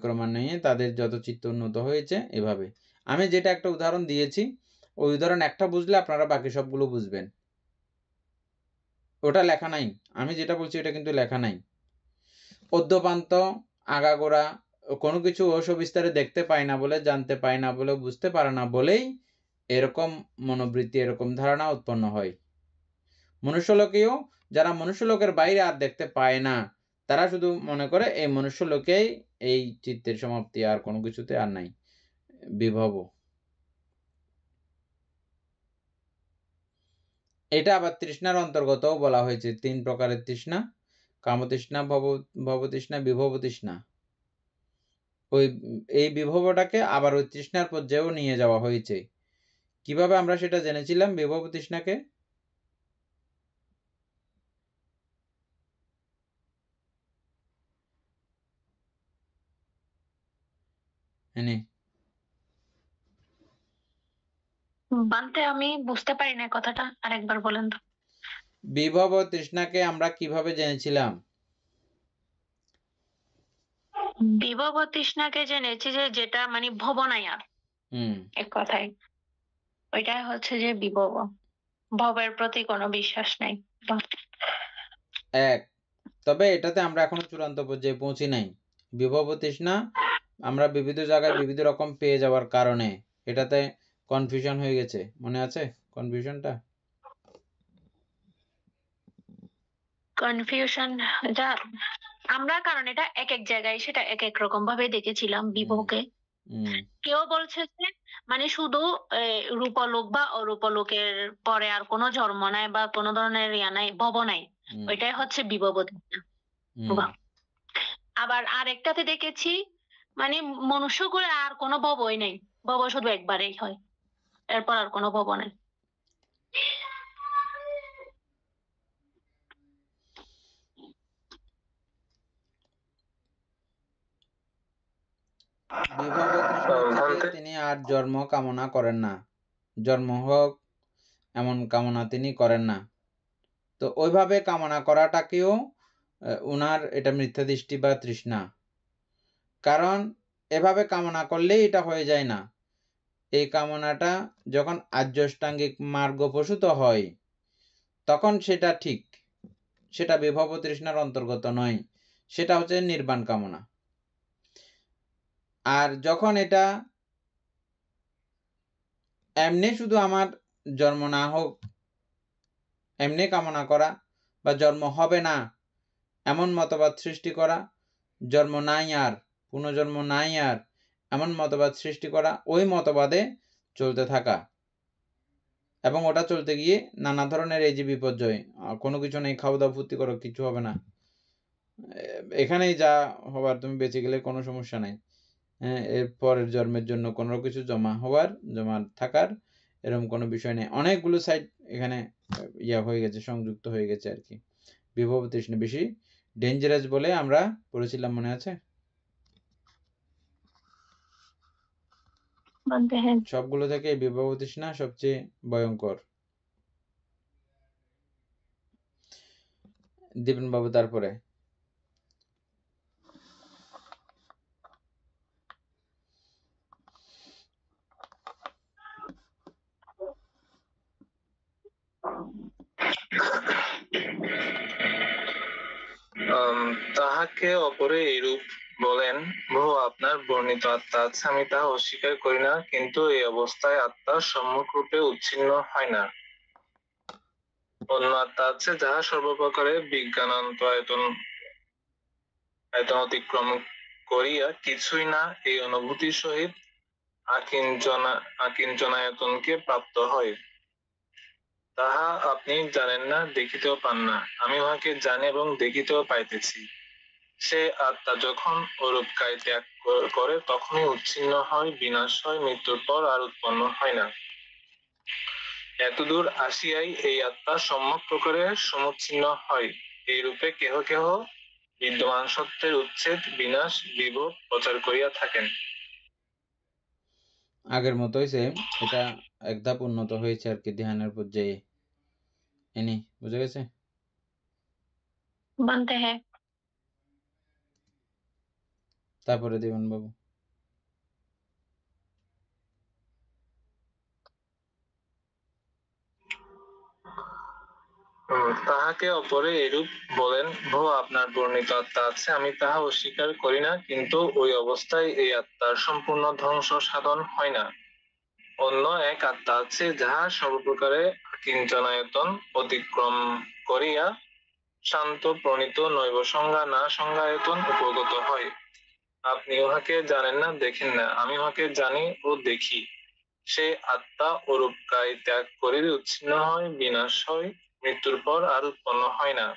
ক্রমান্বয়ে তাদের যত চিত্ত উন্নত হয়েছে এভাবে। আমি যেটা একটা উদাহরণ দিয়েছি ওই উদাহরণ একটা বুঝলে আপনারা বাকি সবগুলো বুঝবেন। ওটা লেখা নাই, আমি যেটা বলছি এটা কিন্তু লেখা নাই। অদ্যপান্ত আগাগোড়া কোনো কিছু অসবিস্তারে দেখতে পায় না বলে, জানতে পায় না বলে, বুঝতে পারে না বলেই এরকম মনোবৃত্তি, এরকম ধারণা উৎপন্ন হয়। মনুষ্যলোকেও যারা মনুষ্যলোকের বাইরে আর দেখতে পায় না, তারা শুধু মনে করে এই মনুষ্যলোকেই এই চিত্তের সমাপ্তি, আর কোনো কিছুতে আর নাই বিভব। এটা আবার তৃষ্ণার অন্তর্গতও বলা হয়েছে। 3 প্রকারের তৃষ্ণা, কামতৃষ্ণা, ভবতৃষ্ণা, বিভব তৃষ্ণা। এই বিভবটাকে আবার ওই তৃষ্ণার পর্যায়েও নিয়ে যাওয়া হয়েছে। কিভাবে আমরা সেটা জেনেছিলাম বিভব তৃষ্ণাকে? বানতে আমি বুঝতে পারি না কথাটা, আরেকবার বলেন তো। বিভব তৃষ্ণাকে আমরা কিভাবে জেনেছিলাম? বিভব তৃষ্ণাকে জেনেছি যে যেটা মানে ভব নাই আর, এক কথায় ওইটাই হচ্ছে যে বিভব, ভবের প্রতি কোনো বিশ্বাস নাই। এক, তবে এটাতে আমরা এখনো চূড়ান্ত পর্যায়ে পৌঁছি নাই। বিভব তৃষ্ণা আমরা বিবিধ জায়গায় বিবিধ রকম পেয়ে যাওয়ার কারণে এটাতে কনফিউশন হয়ে গেছে। মনে আছে কনফিউশনটা? কনফিউশন যা আমরা, কারণ এটা এক এক জায়গায় সেটা এক এক রকম ভাবে দেখেছিলাম বিভবকে। কেউ বলছে যে মানে শুধু রূপলোক বা অরূপলোকের পরে আর কোনো জন্ম নাই বা কোনো ধরনের ইয়া নাই, ভব নাই, ওইটাই হচ্ছে বিভব তৃষ্ণা। আবার আরেকটাতে দেখেছি মানে মনুষ্য করে আর কোনো ভবই নেই, ভব শুধু একবারেই হয়, এরপর আর কোনো ভব নাই। বিভব তৃষ্ণা থেকে তিনি আর জন্ম কামনা করেন না, জন্ম হোক এমন কামনা তিনি করেন না। তো ওইভাবে কামনা করাটাকেও উনার এটা মিথ্যা দৃষ্টি বা তৃষ্ণা। কারণ এভাবে কামনা করলেই এটা হয়ে যায় না। এই কামনাটা যখন আর্যাষ্টাঙ্গিক মার্গ প্রসূত হয় তখন সেটা ঠিক, সেটা বিভব তৃষ্ণার অন্তর্গত নয়, সেটা হচ্ছে নির্বাণ কামনা। আর যখন এটা এমনি শুধু আমার জন্ম না হোক এমনি কামনা করা, বা জন্ম হবে না এমন মতবাদ সৃষ্টি করা, জন্ম নাই আর, পুনর্জন্ম নাই আর এমন মতবাদ সৃষ্টি করা, ওই মতবাদে চলতে থাকা, এবং ওটা চলতে গিয়ে নানা ধরনের এই যে বিপর্যয়, কোনো কিছু নেই, খাওয়া দাওয়া ফুর্তি করো, কিছু হবে না, এখানেই যা হবার, তুমি বেঁচে গেলে কোনো সমস্যা নাই, হ্যাঁ, এর পরের জন্মের জন্য কোনো কিছু জমা থাকার এরকম কোনো বিষয় নেই। অনেকগুলো সাইড এখানে ইয়া হয়ে গেছে, সংযুক্ত হয়ে গেছে আর কি। বিভব তৃষ্ণা বেশি ডেঞ্জারাস বলে আমরা পড়েছিলাম, মনে আছে? সবগুলো থেকে বিভব তৃষ্ণা সবচেয়ে ভয়ঙ্কর। দীপন বাবু তারপরে। তাহাকে অপরে এইরূপ বলেন, বহু আপনার বর্ণিত আত্মা আছে, আমি তাহা অস্বীকার করি না, কিন্তু এই অবস্থায় আত্মা সম্মুখরূপে উচ্ছিন্ন হয় না। অন্য আত্মা আছে যাহা সর্বপ্রকারে বিজ্ঞানান্ত আয়তন অতিক্রম করিয়া কিছুই না এই অনুভূতির সহিত আকিঞ্চনায়তনকে প্রাপ্ত হয়। তাহা আপনি জানেন না, দেখিতেও পান না, আমি উহাকে জানি এবং দেখিতেও পাইতেছি। সে আত্মা যখন ওরূপ কায় ত্যাগ করে তখনই উচ্ছিন্ন হয়, বিনাশ হয়, মৃত্যুর পর আর উৎপন্ন হয় না। এতদূর আসিয়াই এই আত্মা সম্যক প্রকারে সমুচ্ছিন্ন হয়। এই রূপে কেহ কেহ বিদ্যমান সত্যের উচ্ছেদ, বিনাশ, বিভব প্রচার করিয়া থাকেন। আগের মতোই সেম, এটা এক ধাপ উন্নত হয়েছে আর কি ধ্যানের পর্যায়ে। এনি বুঝে গেছে? बनते हैं। তারপরে দিবেন বাবু। তাহাকে অপরে এরূপ বলেন, ভো আপনার বর্ণিত আত্মা আছে, আমি তাহা অস্বীকার করি না, কিন্তু ওই অবস্থায় এই আত্মার সম্পূর্ণ ধ্বংস সাধন হয় না। অন্য এক আত্মা আছে, যাহা সর্বপ্রকারে কিঞ্চনায়তন অতিক্রম করিয়া শান্ত প্রণীত নৈব সংজ্ঞা না সংজ্ঞায়তন উপগত হয়। আপনি উহাকে জানেন না, দেখেন না, আমি উহাকে জানি ও দেখি। সে আত্মা ওরূপ কায় ত্যাগ করিলে উচ্ছিন্ন হয়, বিনাশ হয়, মৃত্যুর পর আর উৎপন্ন হয় না।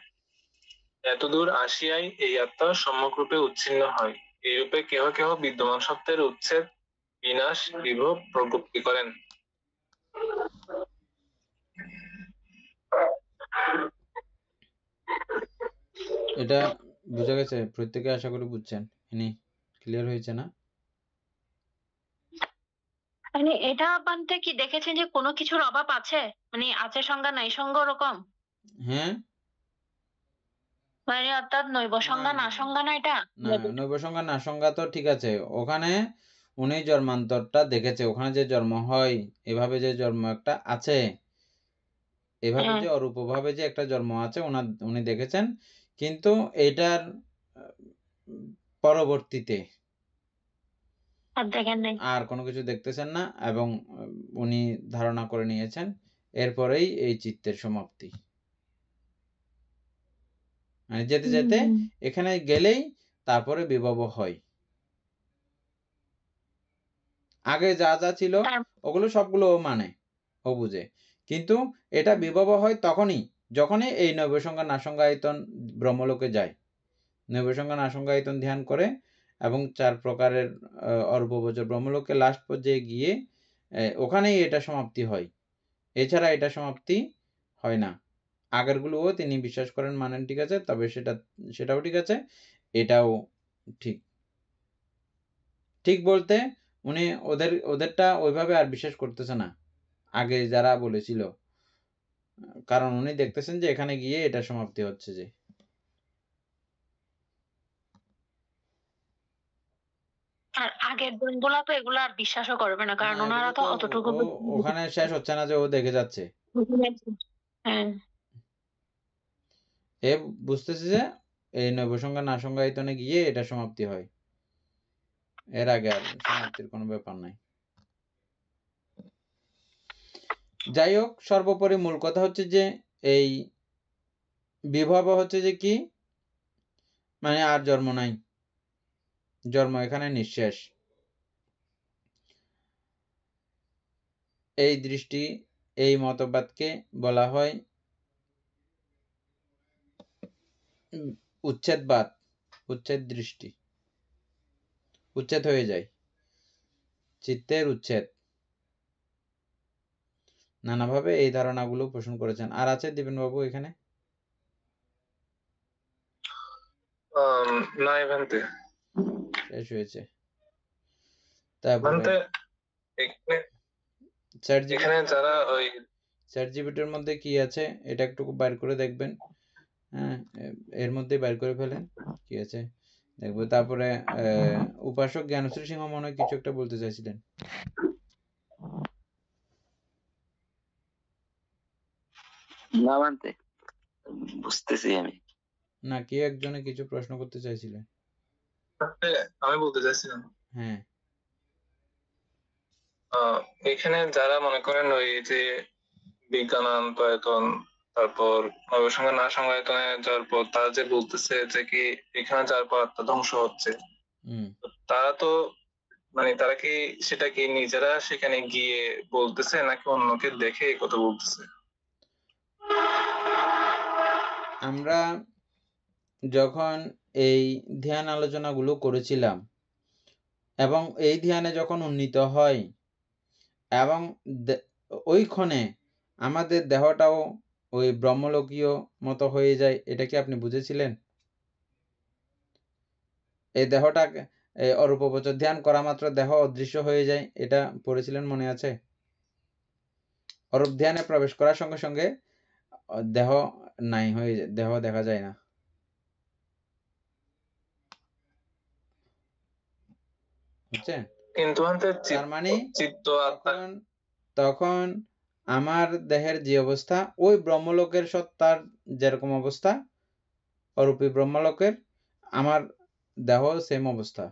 এতদূর আসিয়াই এই আত্মা সম্যকরূপে উচ্ছিন্ন হয়। এইরূপে কেহ কেহ বিদ্যমান সত্যের উচ্ছেদ, বিনাশ, বিভব প্রজ্ঞপ্তি করেন। এটা বুঝা গেছে? প্রত্যেকে আশা করি বুঝছেন। এনি ক্লিয়ার হয়েছে না? মানে এটা বানতে কি দেখেছেন যে কোনো কিছুর অভাব আছে, মানে আছে সংজ্ঞা নাই সংজ্ঞা ওরকম, হ্যাঁ, মানে অর্থাৎ নৈব সংজ্ঞা না সংজ্ঞা না এটা? না নৈব সংজ্ঞা না সংজ্ঞা তো ঠিক আছে। ওখানে উনি জন্মান্তরটা দেখেছে, ওখানে যে জন্ম হয়, এভাবে যে জন্ম একটা আছে, এভাবে হ্যাঁ, যে অরূপভাবে যে একটা জন্ম আছে উনি দেখেছেন, কিন্তু এটার পরবর্তীতে আর দেখেন নাই। আর কোনো কিছু দেখতেছেন না, এবং উনি ধারণা করে নিয়েছেন এরপরেই এই চিত্তের সমাপ্তি। মানে যেতে যেতে এখানে গেলেই তারপরে বিভব হয়। আগে যা যা ছিল ওগুলো সবগুলো ও মানে, ও বুঝে, কিন্তু এটা বিভব হয় তখনই যখনই এই নৈব সংজ্ঞা নাসংজ্ঞায়তন ব্রহ্মলোকে যায়। নৈব সংজ্ঞা নাসংজ্ঞায়তন ধ্যান করে এবং 4 প্রকারের অরূপগোচর ব্রহ্মলোকে লাস্ট পর্যায়ে গিয়ে ওখানেই এটা সমাপ্তি হয়, এছাড়া এটা সমাপ্তি হয় না। আগেরগুলোও তিনি বিশ্বাস করেন, মানেন, ঠিক আছে, তবে সেটাও ঠিক আছে, এটাও ঠিক। ঠিক বলতে উনি ওদেরটা ওইভাবে আর বিশ্বাস করতেছে না আগে যারা বলেছিল, কারণ উনি দেখতেছেন যে এখানে গিয়ে এটা সমাপ্তি হচ্ছে যে। আর আগের দিনগুলা তো এগুলো আর বিশ্বাসও করবে না, কারণ না, ওনারা এগুলো তো তো অতটুকু ওখানে শেষ হচ্ছে না যে ও দেখে যাচ্ছে, হ্যাঁ, এ বুঝতেছে যে এই নৈব সংজ্ঞা নাসংজ্ঞায়তনে গিয়ে এটা সমাপ্তি হয়, এর আগে আর সমাপ্তির কোনো ব্যাপার নাই। যাই হোক, সর্বোপরি মূল কথা হচ্ছে যে এই বিভব হচ্ছে যে কি, মানে আর জন্ম নাই, জন্ম এখানে নিঃশেষ। এই দৃষ্টি, এই মতবাদকে বলা হয় উচ্ছেদবাদ, উচ্ছেদ দৃষ্টি। উচ্ছেদ হয়ে যায়, চিত্তের উচ্ছেদ। নানাভাবে এই ধারণাগুলো পোষণ করেছেন। আর আছে দীপেনবাবু এখানে? না এভান্তে শেষ হয়েছে। তারপরে ভান্তে এখানে যারা ওই চ্যাট জিপিটির মধ্যে কি আছে এটা একটু বাইর করে দেখবেন। হ্যাঁ, এর মধ্যে বাইর করে ফেলেন কি আছে দেখবো। তারপরে উপাসক জ্ঞানশ্রী সিংহ মনে হয় কিছু একটা বলতে চাইছিলেন। না মানতে বুঝতেছি আমি। না, কি একজনে কিছু প্রশ্ন করতে চাইছিলেন? আমি বলতে চাইছিলাম, হ্যাঁ, এখানে যারা মনে করেন ওই যে বিজ্ঞানায়তন, তারপর নবসংখ্যা না সংজ্ঞায়তনে যাওয়ার পর তারা যে বলতেছে যে কি এখানে যাওয়ার পর আত্মা ধ্বংস হচ্ছে, তারা তো মানে তারা কি সেটা কি নিজেরা সেখানে গিয়ে বলতেছে নাকি অন্যকে দেখে এই কথা বলতেছে? আমরা যখন এই ধ্যান আলোচনাগুলো করেছিলাম এবং এই ধ্যানে যখন উন্নীত হয় এবং ওই ক্ষণে আমাদের দেহটাও ওই ব্রহ্মলোকীয় মতো হয়ে যায়, এটা কি আপনি বুঝেছিলেন? এই দেহটা অরূপবচর ধ্যান করা মাত্র দেহ অদৃশ্য হয়ে যায়, এটা পড়েছিলেন মনে আছে? অরূপ ধ্যানে প্রবেশ করার সঙ্গে সঙ্গে দেহ নাই হয়ে যায়, দেহ দেখা যায় না। বুঝছেন? কিন্তু তার মানে চিত্ত আত্মা তখন আমার দেহের যে অবস্থা, ওই ব্রহ্মলোকের সত্তার যেরকম অবস্থা, অরূপী ব্রহ্মলোকের আমার দেহ সেম অবস্থা।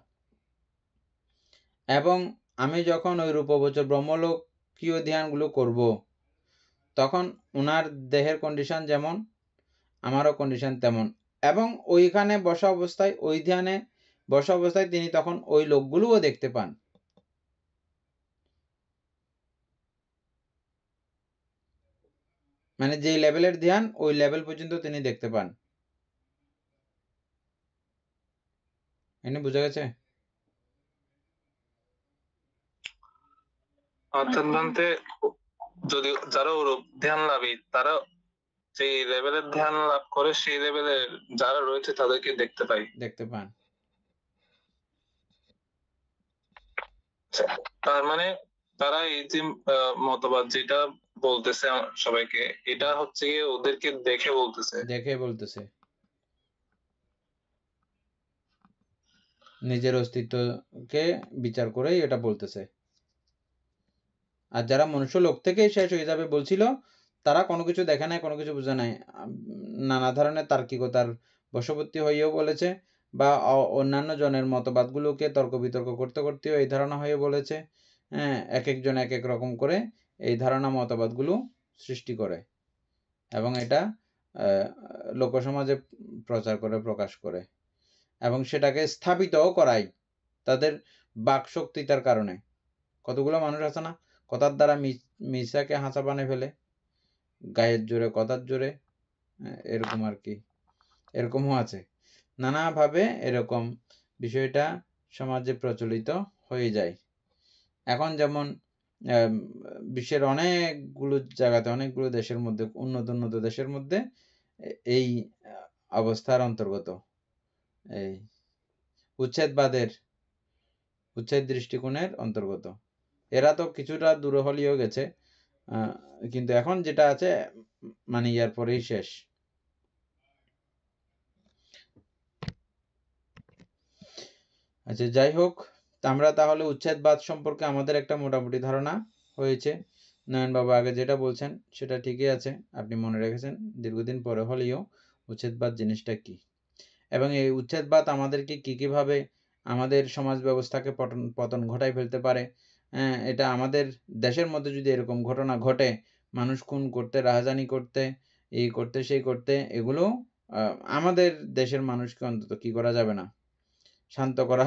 এবং আমি যখন ওই রূপবচর ব্রহ্মলোকীয় ধ্যানগুলো করব, তখন ওনার দেহের কন্ডিশন যেমন আমারও কন্ডিশন তেমন, এবং ওইখানে বসা অবস্থায়, ওই ধ্যানে বসা অবস্থায় তিনি তখন ওই লোকগুলোও দেখতে পান। মানে যে লেভেলের ধ্যান, ওই লেভেল পর্যন্ত তিনি দেখতে পান। এনে বোঝা গেছে? অর্থাৎ বলতে যদি যারা ওরূপ ধ্যান লাভী, তারা সেই লেভেলের ধ্যান লাভ করে, সেই লেভেলের যারা রয়েছে তাদেরকে দেখতে পান। তার মানে তারা এই যে মতবাদ যেটা বলতেছে সবাইকে, এটা হচ্ছে গিয়ে ওদেরকে দেখে বলতেছে। নিজের অস্তিত্বকে বিচার করেই এটা বলতেছে। আর যারা মনুষ্য লোক থেকেই শেষ হয়ে যাবে বলছিল, তারা কোনো কিছু দেখে নাই, কোনো কিছু বোঝে নাই, নানা ধরনের তার্কিকতার বশবর্তী হয়েও বলেছে, বা অন্যান্য জনের মতবাদগুলোকে তর্ক বিতর্ক করতে করতেও এই ধারণা হয়ে বলেছে। হ্যাঁ, এক একজন এক এক রকম করে এই ধারণা মতবাদগুলো সৃষ্টি করে, এবং এটা লোকসমাজে প্রচার করে, প্রকাশ করে, এবং সেটাকে স্থাপিতও করায় তাদের বাকশক্তিতার কারণে। কতগুলো মানুষ আছে না, কথার দ্বারা মিশাকে হাঁচা বানিয়ে ফেলে, গায়ের জোরে, কথার জোরে, এরকম আর কি, এরকমও আছে। নানাভাবে এরকম বিষয়টা সমাজে প্রচলিত হয়ে যায়। এখন যেমন বিশ্বের অনেকগুলো জায়গাতে, অনেকগুলো দেশের মধ্যে, উন্নত দেশের মধ্যে এই অবস্থার অন্তর্গত, এই উচ্ছেদ দৃষ্টিকোণের অন্তর্গত। এরা তো কিছুটা দূরে হলেও গেছে, কিন্তু এখন যেটা আছে মানে ইয়ার পরেই শেষ। আচ্ছা, যাই হোক, আমরা তাহলে উচ্ছেদবাদ সম্পর্কে আমাদের একটা মোটামুটি ধারণা হয়েছে। নয়ন বাবু আগে যেটা বলছেন সেটা ঠিকই আছে, আপনি মনে রেখেছেন দীর্ঘদিন পরে হলেও উচ্ছেদবাদ জিনিসটা কি, এবং এই উচ্ছেদবাদ আমাদেরকে কিভাবে আমাদের সমাজ ব্যবস্থাকে পতন ঘটায় ফেলতে পারে। এটা আমাদের দেশের মধ্যে যদি এরকম ঘটনা ঘটে, মানুষ খুন করতে, রাহাজানি করতে, এই করতে, সেই করতে, এগুলো আমাদের দেশের মানুষকে অন্তত কি করা যাবে না, শান্ত করা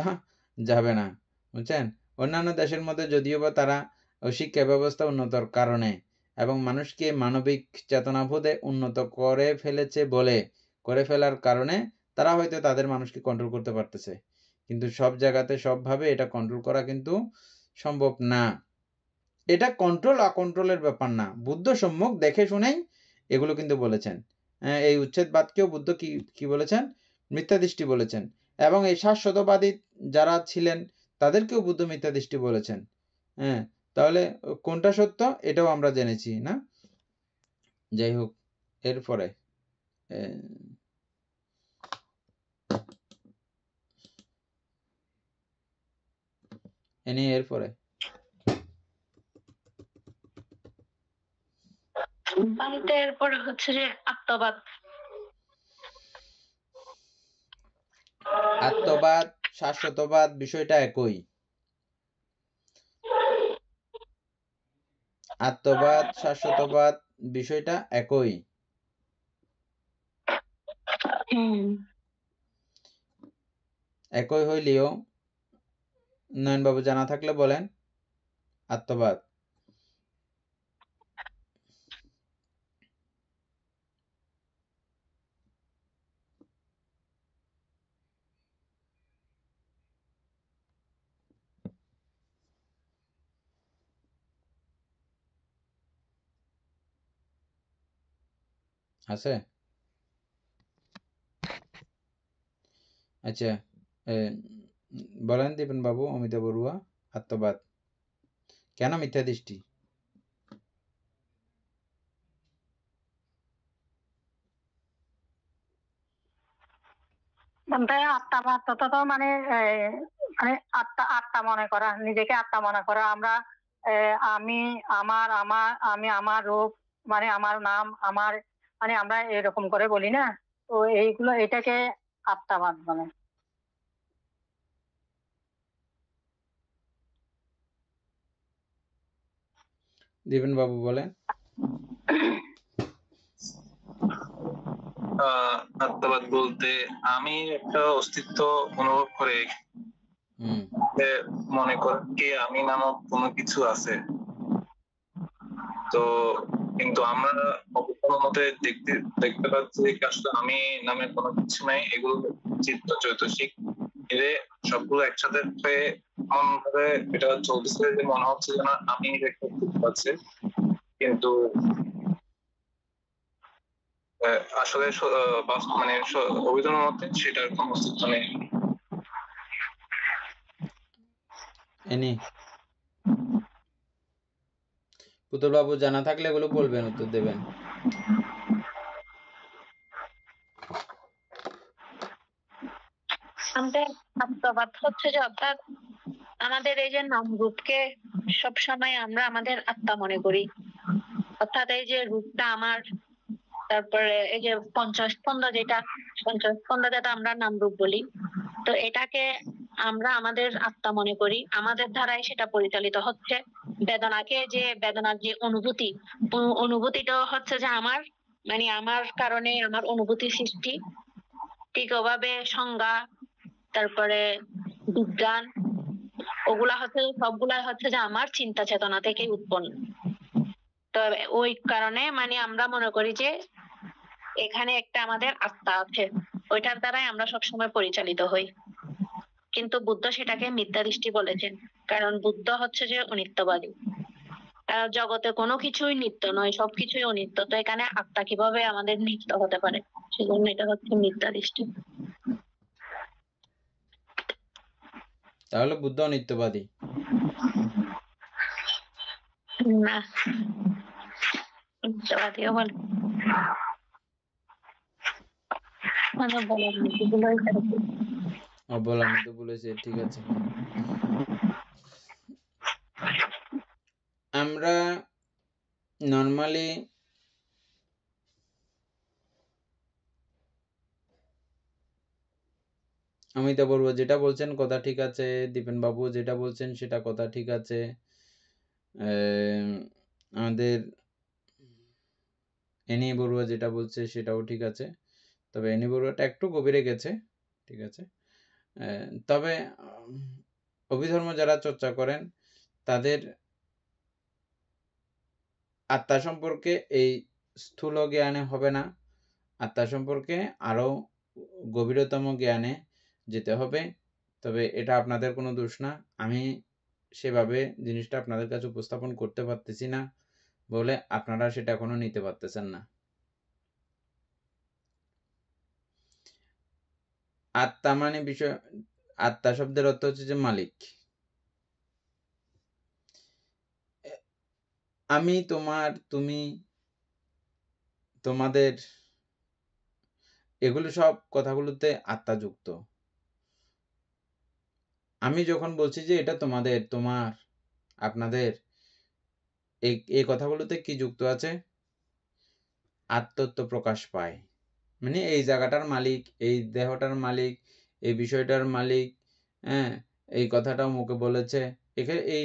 যাবে না। বুঝছেন? অন্যান্য দেশের মধ্যে যদিও বা তারা শিক্ষা ব্যবস্থা উন্নতর কারণে এবং মানুষকে মানবিক চেতনাবোধে উন্নত করে ফেলেছে বলে, করে ফেলার কারণে তারা হয়তো তাদের মানুষকে কন্ট্রোল করতে পারতেছে, কিন্তু সব জায়গাতে সবভাবে এটা কন্ট্রোল করা কিন্তু সম্ভব না। এটা কন্ট্রোল অকন্ট্রোলের ব্যাপার না, বুদ্ধ সম্যক দেখে শুনেই এগুলো কিন্তু বলেছেন। এই উচ্ছেদবাদকেও বুদ্ধ কি বলেছেন? মিথ্যা দৃষ্টি বলেছেন। এবং এই শাশ্বতবাদী যারা ছিলেন তাদেরকেও বুদ্ধ মিথ্যা দৃষ্টি বলেছেন। হ্যাঁ, তাহলে কোনটা সত্য এটাও আমরা জেনেছি না? যাই হোক, এরপরে এরপরে এরপরে হচ্ছে যে আত্মবাদ, শাশ্বতবাদ বিষয়টা একই। আত্মবাদ, শাশ্বতবাদ বিষয়টা একই। একই হইলেও নয়নবাবু জানা থাকলে বলেন। আত্মবাদ আছে? আচ্ছা, বলেন দীপেন বাবু, অমিতা বড়ুয়া, আত্মবাদ কেন মিথ্যা দৃষ্টি? বলতে আত্মা তো মানে মানে আত্মা মনে করা, নিজেকে আত্মা মনে করা। আমরা আমি আমার রূপ, মানে আমার নাম, আমার, মানে আমরা এরকম করে বলি না, তো এইগুলো এটাকে আত্মাবাদ বলে। দীপেন বাবু বলেন। আত্মবাদ বলতে আমি একটা অস্তিত্ব অনুভব করে মনে করি আমি নামক কোনো কিছু আছে। তো কিন্তু আমরা কোনো মতে দেখতে পাচ্ছি যে আসলে আমি নামে কোনো কিছু নাই, এগুলো চিত্ত চৈতসিক এর সবগুলো একসাথে হয়ে এমন ভাবে এটা চলতেছে যে মনে হচ্ছে যেন আমি দেখতে পাচ্ছি, কিন্তু আসলে মানে অভিধানের মধ্যে সেটার কোনো অস্তিত্ব নেই। পুতুল বাবু জানা থাকলে এগুলো বলবেন, উত্তর দেবেন। আমাদের আত্মবাদ হচ্ছে যে অর্থাৎ আমাদের এই যে নাম রূপকে সবসময় আমরা আমাদের আত্মা মনে করি, অর্থাৎ এই যে রূপটা আমার, তারপরে এই যে পঞ্চস্কন্ধ যেটা আমরা নাম রূপ বলি, তো এটাকে আমরা আমাদের আত্মা মনে করি, আমাদের দ্বারাই সেটা পরিচালিত হচ্ছে। বেদনাকে যে বেদনার যে অনুভূতিটাও হচ্ছে যে আমার, মানে আমার কারণে আমার অনুভূতি সৃষ্টি। ঠিক ওভাবে সংজ্ঞা, তারপরে বিজ্ঞান, ওগুলা হচ্ছে সবগুলাই হচ্ছে যে আমার চিন্তা চেতনা থেকে উৎপন্ন। তো ওই কারণে মানে আমরা মনে করি যে এখানে একটা আমাদের আত্মা আছে, ওইটার দ্বারাই আমরা সবসময় পরিচালিত হই। কিন্তু বুদ্ধ সেটাকে মিথ্যা দৃষ্টি বলেছেন, কারণ বুদ্ধ হচ্ছে যে অনিত্যবাদী। জগতে কোনো কিছুই নিত্য নয়, সবকিছুই অনিত্য, তো এখানে আত্মা কিভাবে আমাদের নিত্য হতে পারে? সেজন্য এটা হচ্ছে মিথ্যা দৃষ্টি। তাহলে বুদ্ধ অনিত্যবাদী না, মিথ্যাবাদীও বলে বলার মতো বলেছে, ঠিক আছে। আমরা নর্মালি অমিতা বড়ুয়া যেটা বলছেন কথা ঠিক আছে, দীপেন বাবু যেটা বলছেন সেটা কথা ঠিক আছে, আমাদের এনি বড়ুয়া যেটা বলছে সেটাও ঠিক আছে, তবে এনি বড়ুয়াটা একটু গভীরে গেছে, ঠিক আছে। তবে অভিধর্ম যারা চর্চা করেন তাদের আত্মা সম্পর্কে এই স্থূল জ্ঞানে হবে না, আত্মা সম্পর্কে আরো গভীরতম জ্ঞানে যেতে হবে। তবে এটা আপনাদের কোনো দোষ না, আমি সেভাবে জিনিসটা আপনাদের কাছে উপস্থাপন করতে পারতেছি না বলে আপনারা সেটা এখনো নিতে পারতেছেন না। আত্মা মানে বিষয়, আত্মা শব্দের অর্থ হচ্ছে যে মালিক। আমি, তোমার, তুমি, তোমাদের, এগুলো সব কথাগুলোতে আত্মা যুক্ত। আমি যখন বলছি যে এটা তোমাদের, তোমার, আপনাদের, এই কথাগুলোতে কি যুক্ত আছে? আত্মত্ব প্রকাশ পায়, মানে এই জায়গাটার মালিক, এই দেহটার মালিক, এই বিষয়টার মালিক, হ্যাঁ, এই কথাটাও মুখে বলেছে, এখানে এই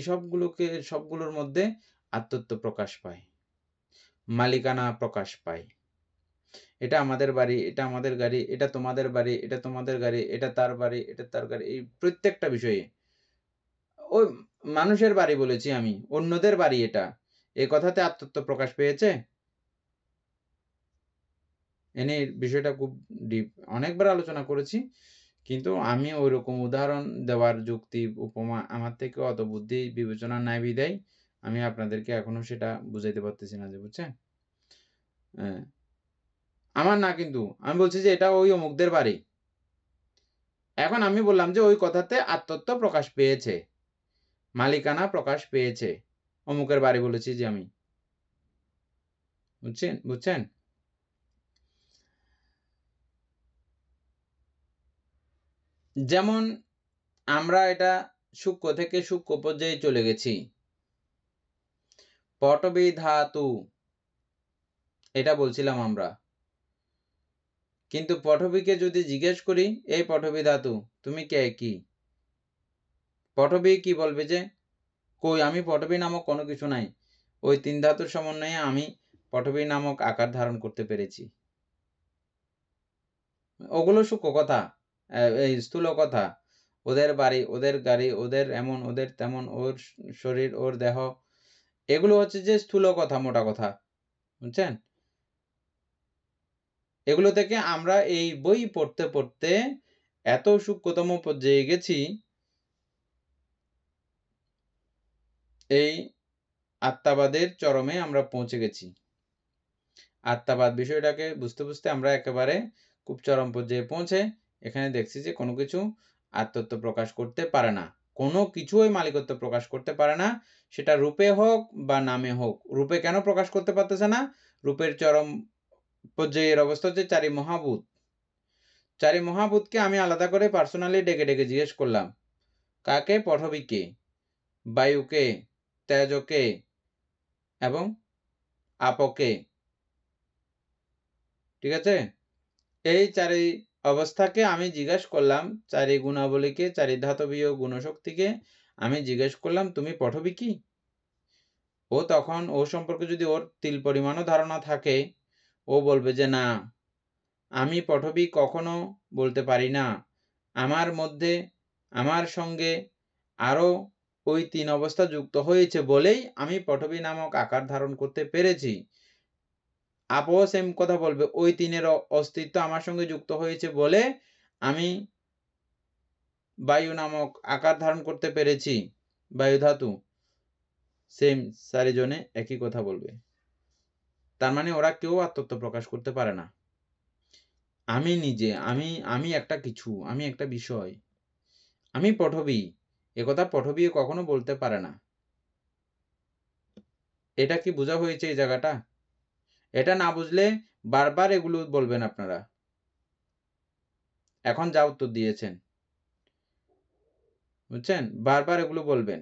সবগুলোর মধ্যে আত্মত্ব প্রকাশ পায়, মালিকানা প্রকাশ পায়। এটা আমাদের বাড়ি, এটা আমাদের গাড়ি, এটা তোমাদের বাড়ি, এটা তোমাদের গাড়ি, এটা তার বাড়ি, এটা তার গাড়ি, এই প্রত্যেকটা বিষয়ে ওই মানুষের বাড়ি বলেছি আমি, অন্যদের বাড়ি এটা, এই কথাতে আত্মত্ব প্রকাশ পেয়েছে। এনে বিষয়টা খুব ডিপ, অনেকবার আলোচনা করেছি, কিন্তু আমি ওই রকম উদাহরণ দেওয়ার যুক্তি উপমা আমার থেকে অত বুদ্ধি বিবেচনা নাই বিদায় আমি আপনাদেরকে এখনো সেটা বুঝাইতে পারতেছি না, যে বুঝছেন। আমার না, কিন্তু আমি বলছি যে এটা ওই অমুকদের বাড়ি, এখন আমি বললাম যে ওই কথাতে আত্মত্ব প্রকাশ পেয়েছে, মালিকানা প্রকাশ পেয়েছে, অমুকের বাড়ি বলেছি যে আমি, বুঝছেন? যেমন আমরা এটা সূক্ষ্ম থেকে সূক্ষ্ম পর্যায়ে চলে গেছি। পটবী ধাতু এটা বলছিলাম আমরা, কিন্তু পটবীকে যদি জিজ্ঞেস করি, এই পটবী ধাতু তুমি কে, কি? পটবী কি বলবে যে কই আমি পটবী নামক কোনো কিছু নাই, ওই 3 ধাতুর সমন্বয়ে আমি পটবী নামক আকার ধারণ করতে পেরেছি। ওগুলো সূক্ষ্ম কথা, এই স্থূল কথা। ওদের বাড়ি, ওদের গাড়ি, ওদের এমন, ওদের তেমন, ওর শরীর, ওর দেহ, এগুলো হচ্ছে যে স্থূল কথা, মোটা কথা, বুঝছেন? এগুলো থেকে আমরা এই বই পড়তে পড়তে এত সূক্ষ্মতম পর্যায়ে গেছি, এই আত্মাবাদের চরমে আমরা পৌঁছে গেছি। আত্মাবাদ বিষয়টাকে বুঝতে বুঝতে আমরা একেবারে খুব চরম পর্যায়ে পৌঁছে এখানে দেখছি যে কোনো কিছু আত্মত্ব প্রকাশ করতে পারে না, কোনো কিছুই মালিকত্ব প্রকাশ করতে পারে না, সেটা রূপে হোক বা নামে হোক। রূপে কেন প্রকাশ করতে পারতেছে না? রূপের চরম পর্যায়ের অবস্থা হচ্ছে চারি মহাভূত। চারি মহাভূতকে আমি আলাদা করে পার্সোনালি ডেকে ডেকে জিজ্ঞেস করলাম, কাকে? পঠবীকে, বায়ুকে, তেজকে এবং আপকে। ঠিক আছে? এই চারি অবস্থাকে আমি জিজ্ঞেস করলাম, চারি গুণাবলীকে, চারি ধাতবীয় গুণশক্তিকে আমি জিজ্ঞেস করলাম, তুমি পঠবী কি? ও তখন ও সম্পর্কে যদি ওর তিল পরিমাণও ধারণা থাকে, ও বলবে যে না, আমি পঠবী কখনো বলতে পারি না। আমার মধ্যে, আমার সঙ্গে আরও ওই 3 অবস্থা যুক্ত হয়েছে বলেই আমি পঠবী নামক আকার ধারণ করতে পেরেছি। আপও সেম কথা বলবে, ওই 3-এর অস্তিত্ব আমার সঙ্গে যুক্ত হয়েছে বলে আমি বায়ু নামক আকার ধারণ করতে পেরেছি, বায়ু ধাতু। সেম, চারিজনে একই কথা বলবে। তার মানে ওরা কেউ আত্মত্ব প্রকাশ করতে পারে না। আমি নিজে, আমি একটা কিছু, আমি একটা বিষয়, আমি পঠবী, একথা পঠবী কখনো বলতে পারে না। এটা কি বোঝা হয়েছে এই জায়গাটা? এটা না বুঝলে বারবার এগুলো বলবেন আপনারা। এখন যা উত্তর দিয়েছেন, বুঝছেন? বারবার এগুলো বলবেন।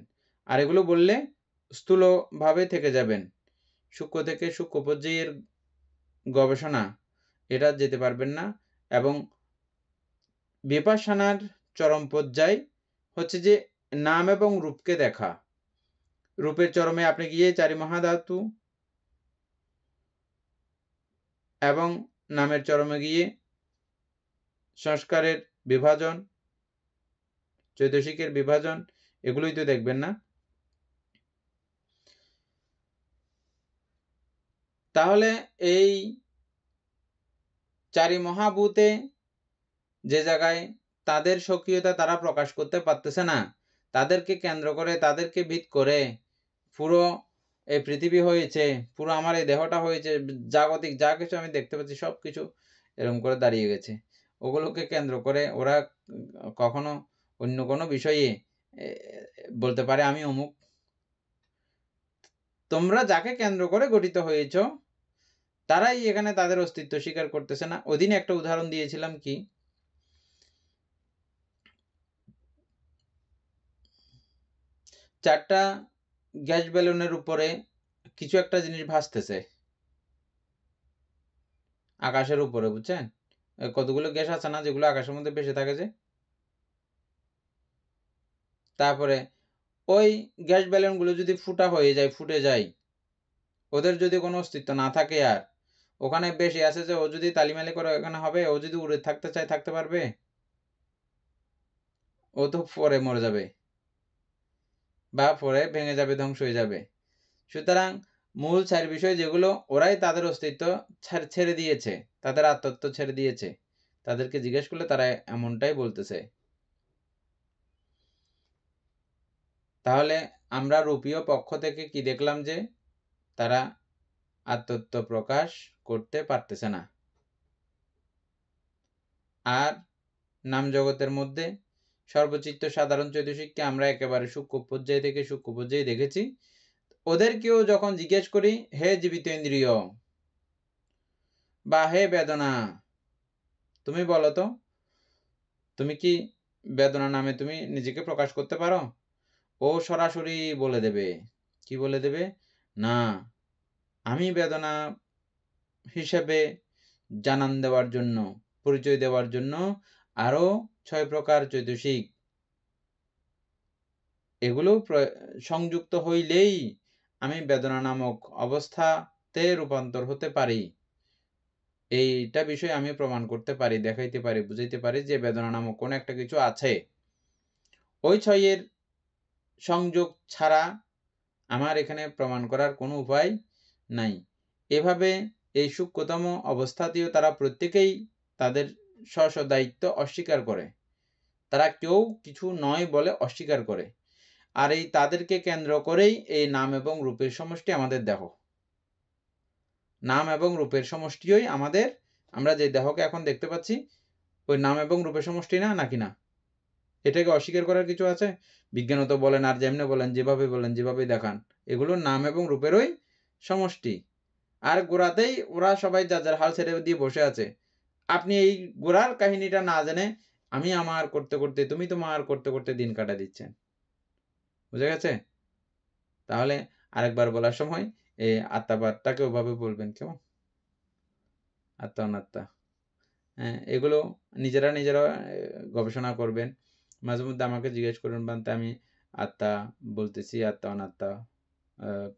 আর এগুলো বললে স্থূলভাবে থেকে যাবেন। সূক্ষ্ম থেকে সূক্ষ্ম পর্যায়ের গবেষণা এটা যেতে পারবেন না। এবং বিপাশানার চরম পর্যায় হচ্ছে যে নাম এবং রূপকে দেখা। রূপের চরমে আপনি গিয়ে চারি মহাধাতু এবং নামের চরমে গিয়ে সংস্কারের বিভাজন, চৈতসিকের বিভাজন, এগুলোই তো দেখবেন না। তাহলে এই চারি মহাভূতে যে জায়গায় তাদের স্বকীয়তা তারা প্রকাশ করতে পারতেছে না, তাদেরকে কেন্দ্র করে, তাদেরকে ভিত করে পুরো এই পৃথিবী হয়েছে, পুরো আমার এই দেহটা হয়েছে, জাগতিক যা কিছু আমি দেখতে পাচ্ছি সব কিছু এরকম করে দাঁড়িয়ে গেছে। ওগুলোকে কেন্দ্র করে ওরা কখনো অন্য কোনো বিষয়ে বলতে পারে আমি অমুক। তোমরা যাকে কেন্দ্র করে গঠিত হয়েছ, তারাই এখানে তাদের অস্তিত্ব স্বীকার করতেছে না। ওদিন একটা উদাহরণ দিয়েছিলাম কি, চারটা গ্যাস বেলুনের উপরে কিছু একটা জিনিস ভাসতেছে আকাশের উপরে, বুঝছেন? কতগুলো গ্যাস আছে না যেগুলো আকাশের মধ্যে ভেসে থাকে যে, তারপরে ওই গ্যাস বেলুনগুলো যদি ফুটা হয়ে যায়, ফুটে যায়, ওদের যদি কোনো অস্তিত্ব না থাকে, আর ওখানে বেশি আছে যে ও যদি তালিমালি করে এখানে হবে, ও যদি উড়ে থাকতে চায় থাকতে পারবে? ও তো পরে মরে যাবে বা পরে ভেঙে যাবে, ধ্বংস হয়ে যাবে। সুতরাং মূল 4 বিষয় যেগুলো, ওরাই তাদের অস্তিত্ব ছেড়ে দিয়েছে, তাদের আত্মত্ব ছেড়ে দিয়েছে। তাদেরকে জিজ্ঞেস করলে তারা এমনটাই বলতেছে। তাহলে আমরা রূপীয় পক্ষ থেকে কি দেখলাম? যে তারা আত্মত্ব প্রকাশ করতে পারতেছে না। আর নাম জগতের মধ্যে সর্বচিত্ত সাধারণ চৈতসিককে আমরা একেবারে সূক্ষ্ম পর্যায় থেকে সূক্ষ্ম পর্যায়ে দেখেছি। ওদেরকেও যখন জিজ্ঞেস করি, হে জীবিত ইন্দ্রিয় বা হে বেদনা, তুমি বলো তো, তুমি কি বেদনা নামে তুমি নিজেকে প্রকাশ করতে পারো? ও সরাসরি বলে দেবে, কি বলে দেবে? না, আমি বেদনা হিসেবে জানান দেওয়ার জন্য, পরিচয় দেওয়ার জন্য আরো 6 প্রকার চৈতসিক, এগুলো সংযুক্ত হইলেই আমি বেদনা নামক অবস্থাতে রূপান্তর হতে পারি। এইটা বিষয়ে আমি প্রমাণ করতে পারি, দেখাইতে পারি, বুঝাইতে পারি যে বেদনা নামক কোন একটা কিছু আছে। ওই 6 সংযোগ ছাড়া আমার এখানে প্রমাণ করার কোনো উপায় নাই। এভাবে এই সূক্ষ্মতম অবস্থাতেও তারা প্রত্যেকেই তাদের স্ব দায়িত্ব অস্বীকার করে, তারা কেউ কিছু নয় বলে অস্বীকার করে। আর এই তাদেরকে কেন্দ্র করেই এই নাম এবং রূপের সমষ্টি আমাদের দেহ। নাম এবং রূপের সমষ্টিই আমাদের, আমরা যে দেহকে এখন দেখতে পাচ্ছি ওই নাম এবং রূপের সমষ্টি না, নাকি না? এটাকে অস্বীকার করার কিছু আছে? বিজ্ঞানত বলেন আর যেমনি বলেন, যেভাবে দেখান, এগুলো নাম এবং রূপেরই সমষ্টি। আর গোড়াতেই ওরা সবাই যার যার হাল ছেড়ে দিয়ে বসে আছে। আপনি এই গোড়ার কাহিনীটা না জেনে আমি আমার করতে করতে, তুমি তোমার করতে করতে দিন কাটা দিচ্ছেন। বুঝা গেছে? তাহলে আরেকবার বলার সময় এই আত্মাবাদটাকে ওভাবে বলবেন, কেমন? আত্মা অনাত্মা, হ্যাঁ, এগুলো নিজেরা গবেষণা করবেন। মাঝে মধ্যে আমাকে জিজ্ঞেস করুন, বান্তে আমি আত্মা বলতেছি, আত্মা অনাত্মা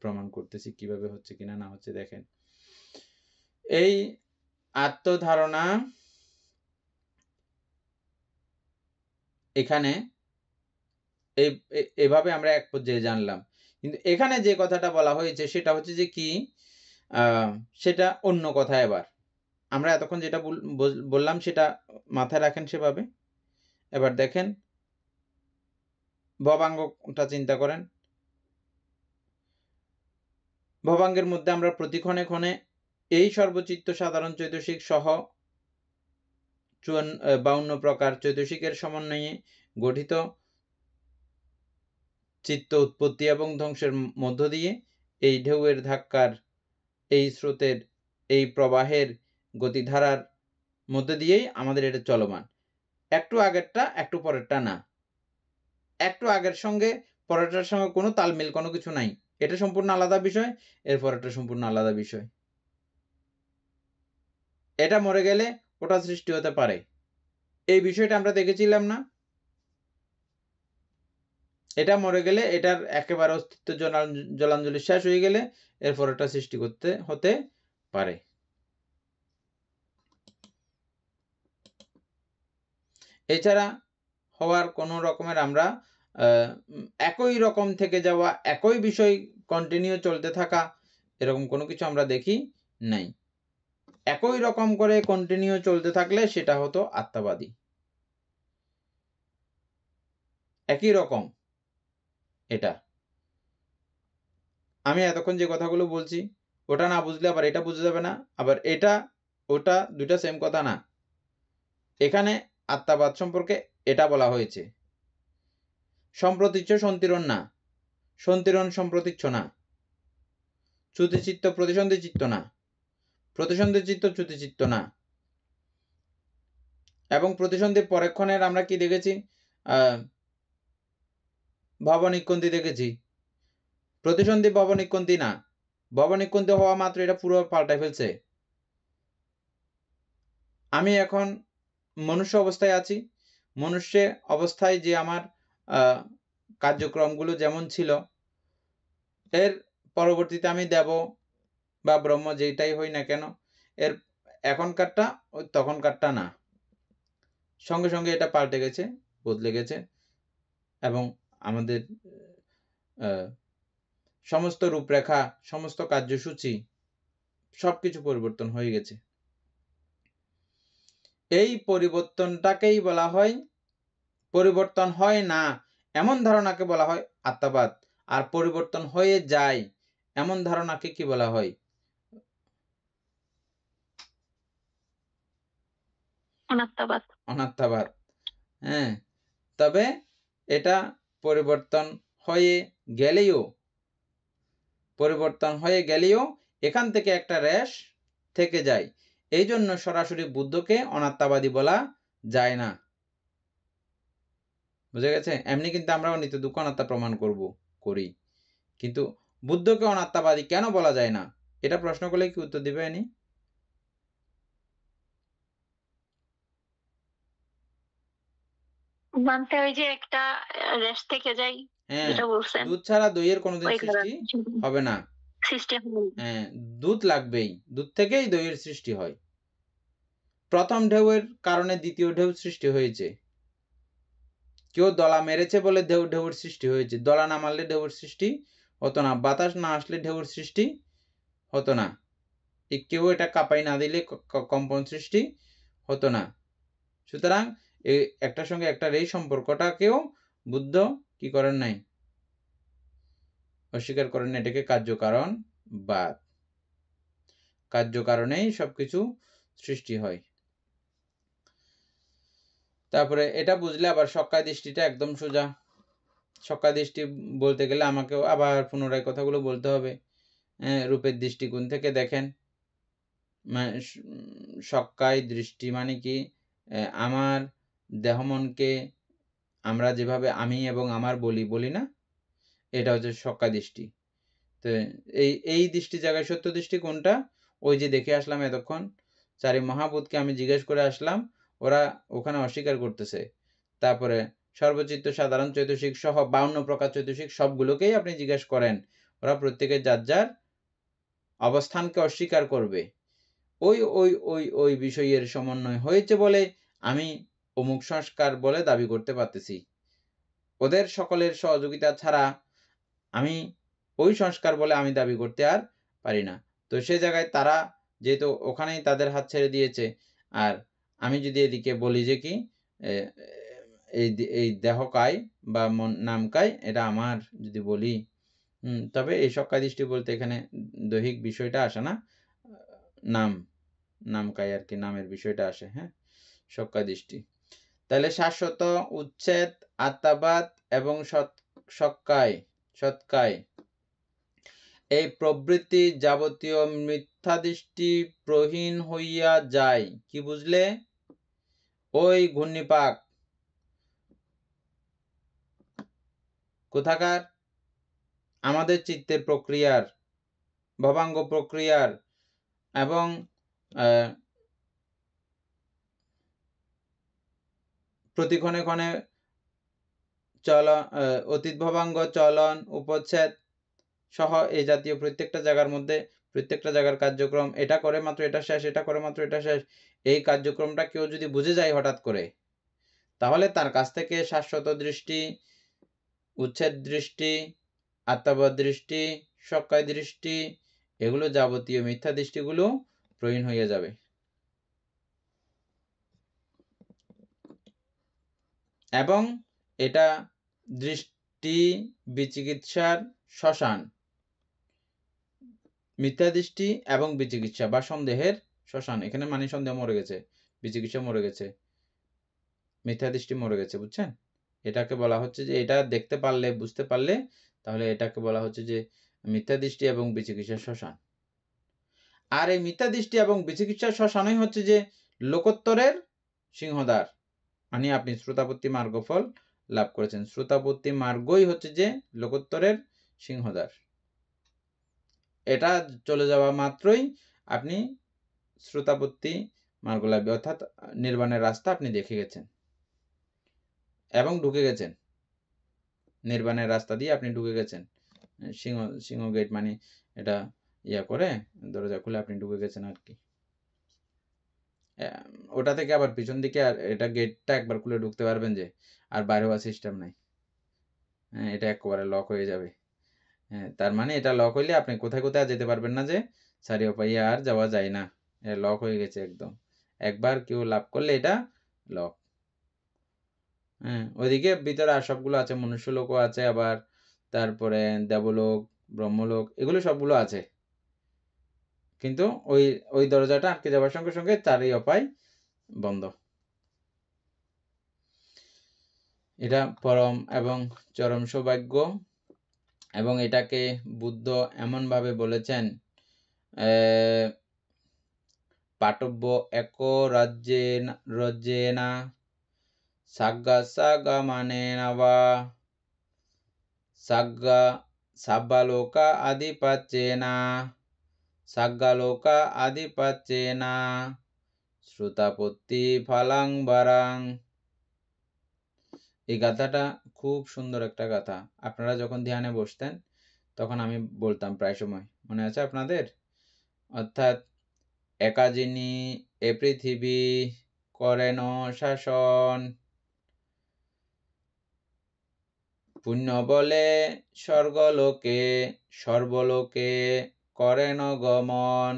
প্রমাণ করতেছি, কিভাবে হচ্ছে কিনা না হচ্ছে দেখেন। এই আত্মধারণা এখানে এভাবে আমরা এক পর্যায়ে জানলাম, কিন্তু এখানে যে কথাটা বলা হয়েছে সেটা হচ্ছে যে কি, সেটা অন্য কথা। এবার আমরা এতক্ষণ যেটা বললাম সেটা মাথায় রাখেন সেভাবে। এবার দেখেন ভবাঙ্গটা চিন্তা করেন। ভবাঙ্গের মধ্যে আমরা প্রতি ক্ষণে ক্ষণে এই সর্বচিত্ত সাধারণ চৈতসিক সহ 52 প্রকার চৈতসিকের সমন্বয়ে গঠিত চিত্ত উৎপত্তি এবং ধ্বংসের মধ্য দিয়ে এই ঢেউয়ের ধাক্কার, এই স্রোতের, এই প্রবাহের গতিধারার মধ্য দিয়েই আমাদের এটা চলমান। একটু আগেরটা একটু পরেরটা না, একটু আগের সঙ্গে পরেরটার সঙ্গে কোনো তালমিল, কোনো কিছু নাই। এটা সম্পূর্ণ আলাদা বিষয়, এর পরেরটা সম্পূর্ণ আলাদা বিষয়। এটা মরে গেলে ওটা সৃষ্টি হতে পারে, এই বিষয়টা আমরা দেখেছিলাম না? এটা মরে গেলে, এটার একেবারে অস্তিত্ব জলাঞ্জলি শেষ হয়ে গেলে এরপর এটা সৃষ্টি হতে পারে। এছাড়া হওয়ার কোন রকমের আমরা একই রকম থেকে যাওয়া, একই বিষয় কন্টিনিউ চলতে থাকা, এরকম কোনো কিছু আমরা দেখি নাই। একই রকম করে কন্টিনিউ চলতে থাকলে সেটা হতো আত্মাবাদী। একই রকম, এটা আমি এতক্ষণ যে কথাগুলো বলছি ওটা না বুঝলে আবার এটা বুঝে যাবে না, আবার এটা ওটা দুইটা সেম কথা না। এখানে আত্মাবাদ সম্পর্কে এটা বলা হয়েছে, সম্প্রতিচ্ছ সন্তিরণ না, সন্তিরণ সম্প্রতিচ্ছ না, চ্যুতিচিত্ত প্রতিসন্ধি চিত্ত না, প্রতিসন্ধি চিত্ত চ্যুতিচিত্ত না। এবং প্রতিসন্ধি পরেক্ষণের আমরা কি দেখেছি? ভবনিকন্তি দেখেছি। প্রতিসন্ধি ভবনিকন্তি না, ভবনিকন্তি হওয়া মাত্র এটা পুরো পাল্টায় ফেলছে। আমি এখন মনুষ্য অবস্থায় আছি, মনুষ্য অবস্থায় যে আমার কার্যক্রমগুলো যেমন ছিল, এর পরবর্তীতে আমি দেব বা ব্রহ্ম যেটাই হই না কেন, এর এখনকারটা তখনকারটা না, সঙ্গে সঙ্গে এটা পাল্টে গেছে, বদলে গেছে, এবং আমাদের সমস্ত রূপরেখা, সমস্ত কার্যসূচি সবকিছু পরিবর্তন হয়ে গেছে। এই পরিবর্তনটাকেই বলা হয়, পরিবর্তন হয় না এমন ধারণাকে বলা হয় আত্মাবাদ। আর পরিবর্তন হয়ে যায় এমন ধারণাকে কি বলা হয়? অনাত্মাবাদ। অনাত্মাবাদ। হ্যাঁ, তবে এটা পরিবর্তন হয়ে গেলেও এখান থেকে একটা রেশ থেকে যায়। এই জন্য সরাসরি বুদ্ধকে অনাত্মাবাদী বলা যায় না। বুঝে গেছে? এমনি কিন্তু আমরাও নিত্য দুঃখ অনাত্মা প্রমাণ করি, কিন্তু বুদ্ধকে অনাত্মাবাদী কেন বলা যায় না, এটা প্রশ্ন করলে কি উত্তর দিবে এনি? মানতে ওই যে একটা রেশ থেকে যাই, হ্যাঁ, যেটা বলছেন, দুধ ছাড়া দইয়ের কোনোদিন ওই সৃষ্টি হবে না। সিস্টেম। হ্যাঁ, দুধ লাগবেই, দুধ থেকেই দইয়ের সৃষ্টি হয়। প্রথম ঢেউয়ের কারণে দ্বিতীয় ঢেউ সৃষ্টি হয়েছে। কেউ দলা মেরেছে বলে ঢেউর সৃষ্টি হয়েছে। দলা না মারলে ঢেউর সৃষ্টি হতো না, বাতাস না আসলে ঢেউর সৃষ্টি হতো না, কেউ এটা কাঁপাই না দিলে কম্পন সৃষ্টি হতো না। সুতরাং এই একটার সঙ্গে একটার এই সম্পর্কটাকেও বুদ্ধ কি করেন নাই, অস্বীকার করেন। এটাকে কার্যকারণ বাদ, কার্যকারণেই সবকিছু সৃষ্টি হয়। তারপরে এটা বুঝলে আবার সক্কায় দৃষ্টিটা একদম সোজা। সক্কায় দৃষ্টি বলতে গেলে আমাকেও আবার পুনরায় কথাগুলো বলতে হবে। রূপের দৃষ্টিকোণ থেকে দেখেন, সক্কায় দৃষ্টি মানে কি, আমার দেহ মনকে আমরা যেভাবে আমি এবং আমার বলি না, এটা হচ্ছে সক্কায় দৃষ্টি। তো এই দৃষ্টি জায়গায় সত্য দৃষ্টি কোনটা? ওই যে দেখে আসলাম এতক্ষণ, চারি মহাভূতকে আমি জিজ্ঞেস করে আসলাম, ওরা ওখানে অস্বীকার করতেছে। তারপরে সর্বচিত্ত সাধারণ চৈতসিক সহ 52 প্রকার চৈতসিক সবগুলোকেই আপনি জিজ্ঞেস করেন, ওরা প্রত্যেকে যার যার অবস্থানকে অস্বীকার করবে। ওই বিষয়ের সমন্বয় হয়েছে বলে আমি অমুক সংস্কার বলে দাবি করতে পারতেছি। ওদের সকলের সহযোগিতা ছাড়া আমি ওই সংস্কার বলে আমি দাবি করতে আর পারি না। তো সে জায়গায় তারা যেহেতু ওখানেই তাদের হাত ছেড়ে দিয়েছে, আর আমি যদি এদিকে বলি যে কি এই দেহকায় বা নামকায় এটা আমার যদি বলি, তবে এই সক্কায় দৃষ্টি বলতে এখানে দৈহিক বিষয়টা আসে না, নামকায় আর কি, নামের বিষয়টা আসে। হ্যাঁ, সক্কায় দৃষ্টি। তাহলে শাশ্বত, উচ্ছেদ, আত্মাবাদ এবং সৎকায় এই প্রবৃত্তি যাবতীয় মিথ্যা দৃষ্টি প্রহীন হইয়া যায়। কি বুঝলে? ওই ঘূর্ণিপাক কোথাকার? আমাদের চিত্তের প্রক্রিয়ার, ভবাঙ্গ প্রক্রিয়ার এবং প্রতিক্ষণে ক্ষণে অতীত ভবাঙ্গ, চলন, উপচ্ছেদ সহ এই জাতীয় প্রত্যেকটা জায়গার মধ্যে, প্রত্যেকটা জায়গার কার্যক্রম, এটা করে মাত্র এটা শেষ, এটা করে মাত্র এটা শেষ, এই কার্যক্রমটা কেউ যদি বুঝে যায় হঠাৎ করে, তাহলে তার কাছ থেকে শাশ্বত দৃষ্টি, উচ্ছেদ দৃষ্টি, আত্মাবাদ দৃষ্টি, সক্কায় দৃষ্টি, এগুলো যাবতীয় মিথ্যা দৃষ্টিগুলো প্রহীন হয়ে যাবে। এবং এটা দৃষ্টি বিচিকিৎসার শ্মশান। মিথ্যা দৃষ্টি এবং বিচিকিৎসা বা সন্দেহের শ্মশান। এখানে মানে সন্দেহ মরে গেছে, বিচিকিৎসা মরে গেছে, মিথ্যা দৃষ্টি মরে গেছে। বুঝছেন? এটাকে বলা হচ্ছে যে এটা দেখতে পারলে, বুঝতে পারলে, তাহলে এটাকে বলা হচ্ছে যে মিথ্যা দৃষ্টি এবং বিচিকিৎসার শ্মশান। আর এই মিথ্যা দৃষ্টি এবং বিচিকিৎসার শ্মশানই হচ্ছে যে লোকোত্তরের সিংহদ্বার। মানে আপনি শ্রোতাপত্তি মার্গফল লাভ করেছেন। শ্রোতাপত্তি মার্গই হচ্ছে যে লোকোত্তরের সিংহদ্বার। এটা চলে যাওয়া মাত্রই আপনি শ্রোতাপত্তি মার্গ লাভ, অর্থাৎ নির্বাণের রাস্তা আপনি দেখে গেছেন এবং ঢুকে গেছেন। নির্বাণের রাস্তা দিয়ে আপনি ঢুকে গেছেন। সিংহ গেট মানে এটা করে দরজা খুলে আপনি ঢুকে গেছেন আর কি। ওটা থেকে আবার পিছন দিকে আর এটা গেটটা একবার খুলে ঢুকতে পারবেন যে, আর বাইরে হওয়ার সিস্টেম নাই। এটা একেবারে লক হয়ে যাবে। তার মানে এটা লক হইলে আপনি কোথায় কোথায় যেতে পারবেন না, যে সারিও পাইয়া আর যাওয়া যায় না, লক হয়ে গেছে একদম। একবার কেউ লাভ করলে এটা লক। ওইদিকে ভিতরে আর সবগুলো আছে, মনুষ্যলোকও আছে, আবার তারপরে দেবলোক, ব্রহ্মলোক, এগুলো সবগুলো আছে। কিন্তু ওই দরজাটা আটকে যাওয়ার সঙ্গে সঙ্গে চারই অপায় বন্ধ। এটা পরম এবং চরম সৌভাগ্য, এবং এটাকে বুদ্ধ এমনভাবে বলেছেন, পাটব্য এক রাজ্যেনা সাগ্গা সাগা মানে নাবা সাগ্গা সাব্বালোকা আধিপত্যেনা সাগ্গালোকা আধিপত্যেনা শ্রুতাপত্তি ফালাং বারাং। এই গাথাটা খুব সুন্দর একটা গাথা। আপনারা যখন ধ্যানে বসতেন তখন আমি বলতাম প্রায় সময়, মনে আছে আপনাদের? অর্থাৎ একা যিনি এ পৃথিবী করেন শাসন, পুণ্য বলে স্বর্গলোকে সর্বলোকে করেন গমন,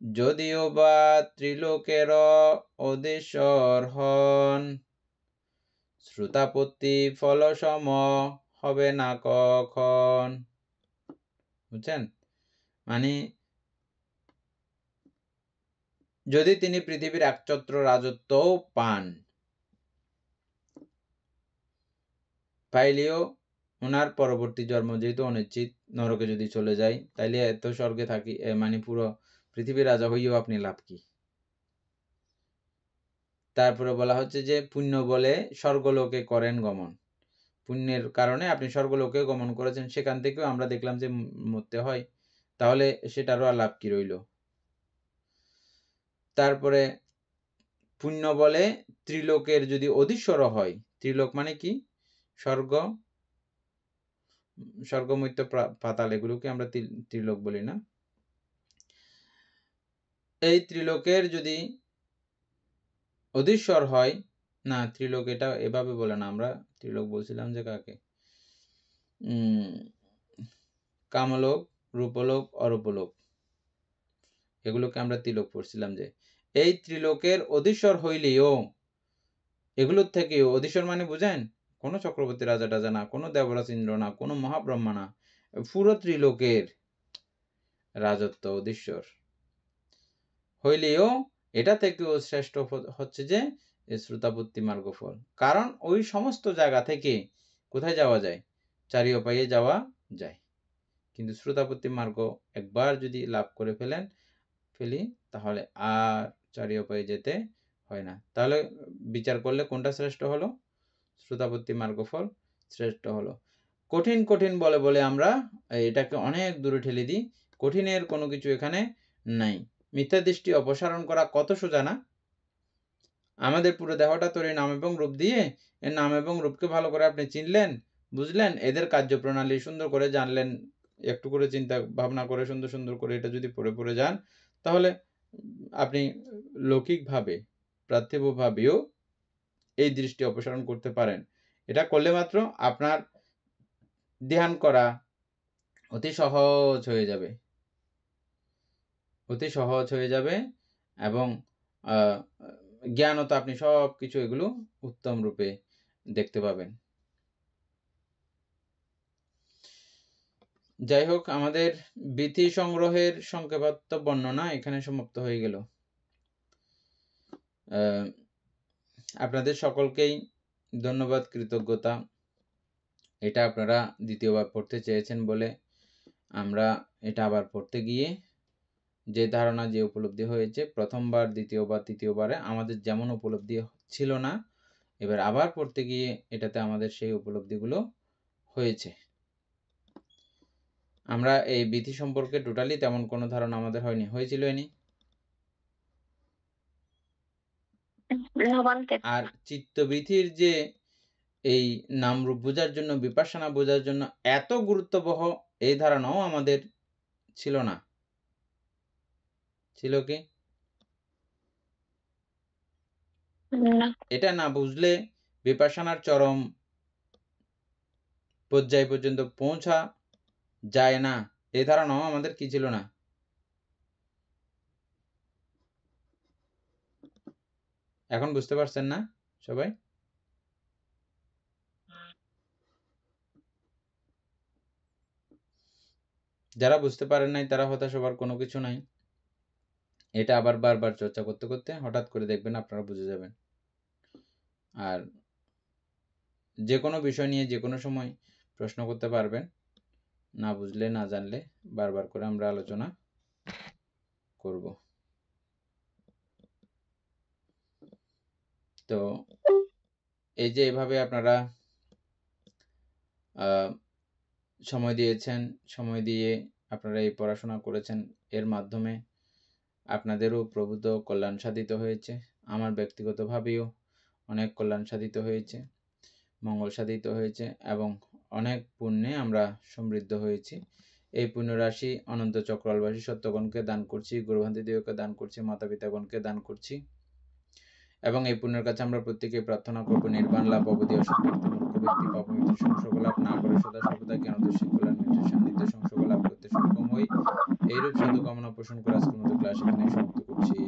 যদিও বা ত্রিলোকের অধীশ্বর হন, শ্রুতাপত্তি ফলসম হবে না কখন। বুঝছেন? মানে যদি তিনি পৃথিবীর একছত্র রাজত্বও পাইলেও ওনার পরবর্তী জন্ম যেহেতু অনিশ্চিত, নরকে যদি চলে যায়, তাইলে এত স্বর্গে থাকি মানে পুরো পৃথিবীর রাজা হইয়াও আপনি লাভ কি? তারপরে বলা হচ্ছে যে পুণ্য বলে স্বর্গলোকে করেন গমন। পুণ্যের কারণে আপনি স্বর্গলোকে গমন করেছেন, সেখান থেকেও আমরা দেখলাম যে মরতে হয়, তাহলে সেটারও আর লাভ কি রইল? তারপরে পুণ্য বলে ত্রিলোকের যদি অধীশ্বর হয়, ত্রিলোক মানে কি? স্বর্গ মর্ত্য পাতাল, এগুলোকে আমরা ত্রিলোক বলি না? এই ত্রিলোকের যদি অধীশ্বর হয়, না ত্রিলোক এটা এভাবে বলে না, আমরা ত্রিলোক বলছিলাম যে কাকে? কামলোক, রূপলোক, অরূপলোক, এগুলোকে আমরা ত্রিলোক পড়ছিলাম। যে এই ত্রিলোকের অধীশ্বর হইলেও, এগুলোর থেকেও, অধীশ্বর মানে বুঝেন, কোনো চক্রবর্তী রাজা টাজা না, কোনো দেবরাজ ইন্দ্র না, কোনো মহাব্রহ্মা না, পুরো ত্রিলোকের রাজত্ব অধীশ্বর হইলেও এটা থেকেও শ্রেষ্ঠ হচ্ছে যে শ্রুতাপত্তি মার্গফল। কারণ ওই সমস্ত জায়গা থেকে কোথায় যাওয়া যায়? চারি উপায়ে যাওয়া যায়। কিন্তু শ্রুতাপত্তি মার্গ একবার যদি লাভ করে ফেলি, তাহলে আর চারি উপায়ে যেতে হয় না। তাহলে বিচার করলে কোনটা শ্রেষ্ঠ হলো? শ্রুতাপত্তি মার্গফল শ্রেষ্ঠ হলো। কঠিন কঠিন বলে বলে আমরা এটাকে অনেক দূরে ঠেলে দিই। কঠিনের কোনো কিছু এখানে নাই। মিথ্যা দৃষ্টি অপসারণ করা কত সোজা না? আমাদের পুরো দেহটা তৈরি নাম এবং রূপ দিয়ে, এর নাম এবং রূপকে ভালো করে আপনি চিনলেন, বুঝলেন, এদের কার্যপ্রণালী সুন্দর করে জানলেন, একটু করে চিন্তা ভাবনা করে সুন্দর সুন্দর করে এটা যদি পড়ে যান, তাহলে আপনি লৌকিকভাবে পার্থিবভাবেও এই দৃষ্টি অপসারণ করতে পারেন। এটা করলে মাত্র আপনার ধ্যান করা অতি সহজ হয়ে যাবে, অতি সহজ হয়ে যাবে, এবং জ্ঞানও তো আপনি সব কিছু এগুলো উত্তম রূপে দেখতে পাবেন। যাই হোক, আমাদের বিধি সংগ্রহের সংক্ষেপাত্মক বর্ণনা এখানে সমাপ্ত হয়ে গেল। আপনাদের সকলকেই ধন্যবাদ, কৃতজ্ঞতা। এটা আপনারা দ্বিতীয়বার পড়তে চেয়েছেন বলে আমরা এটা আবার পড়তে গিয়ে যে ধারণা, যে উপলব্ধি হয়েছে প্রথমবার, দ্বিতীয়বার, তৃতীয়বারে আমাদের যেমন উপলব্ধি ছিল না, এবার আবার পড়তে গিয়ে এটাতে আমাদের সেই উপলব্ধিগুলো হয়েছে। আমরা এই বিধি সম্পর্কে টোটালি তেমন কোনো ধারণা আমাদের হয়নি, হয়েছিল এনি? আর চিত্তবৃত্তির যে এই নামরূপ বোঝার জন্য, বিপাশনা বোঝার জন্য এত গুরুত্ববহ এই ধারণাও আমাদের ছিল না। ছিল কি? এটা না বুঝলে বিপাশনার চরম পর্যায় পর্যন্ত পৌঁছা যায় না, এই ধারণাও আমাদের কি ছিল না? এখন বুঝতে পারছেন না সবাই? যারা বুঝতে পারেন নাই তারা হতাশ হবার কোনো কিছু নাই। এটা আবার বারবার চর্চা করতে করতে হঠাৎ করে দেখবেন আপনারা বুঝে যাবেন। আর যে কোনো বিষয় নিয়ে যে কোনো সময় প্রশ্ন করতে পারবেন। না বুঝলে না জানলে বারবার করে আমরা আলোচনা করব। তো এই যে এভাবে আপনারা সময় দিয়েছেন, সময় দিয়ে আপনারা এই পড়াশোনা করেছেন, এর মাধ্যমে আপনাদেরও প্রভূত কল্যাণ সাধিত হয়েছে। আমার ব্যক্তিগতভাবেও অনেক কল্যাণ সাধিত হয়েছে, মঙ্গল সাধিত হয়েছে এবং অনেক পুণ্যে আমরা সমৃদ্ধ হয়েছি। এই পুণ্যরাশি অনন্ত চক্রবাসী সত্যগণকে দান করছি, গুরুভান্তি দেবকে দান করছি, মাতা পিতাগণকে দান করছি এবং এই পুণ্যের কাছে আমরা প্রত্যেকেই প্রার্থনা করব নির্বাণ লাভ, অবধি অসৎ ব্যক্তি, মূর্খ ব্যক্তি, পাপমিত্র সংসর্গ লাভ না করে সদা সর্বদা জ্ঞানদর্শী কল্যাণ মিত্রের সান্নিধ্য সংসর্গ লাভ করতে সক্ষম হই। এইরূপ সাধু কামনা পোষণ করে আজকের মতো ক্লাস এখানে সমাপ্ত করছি।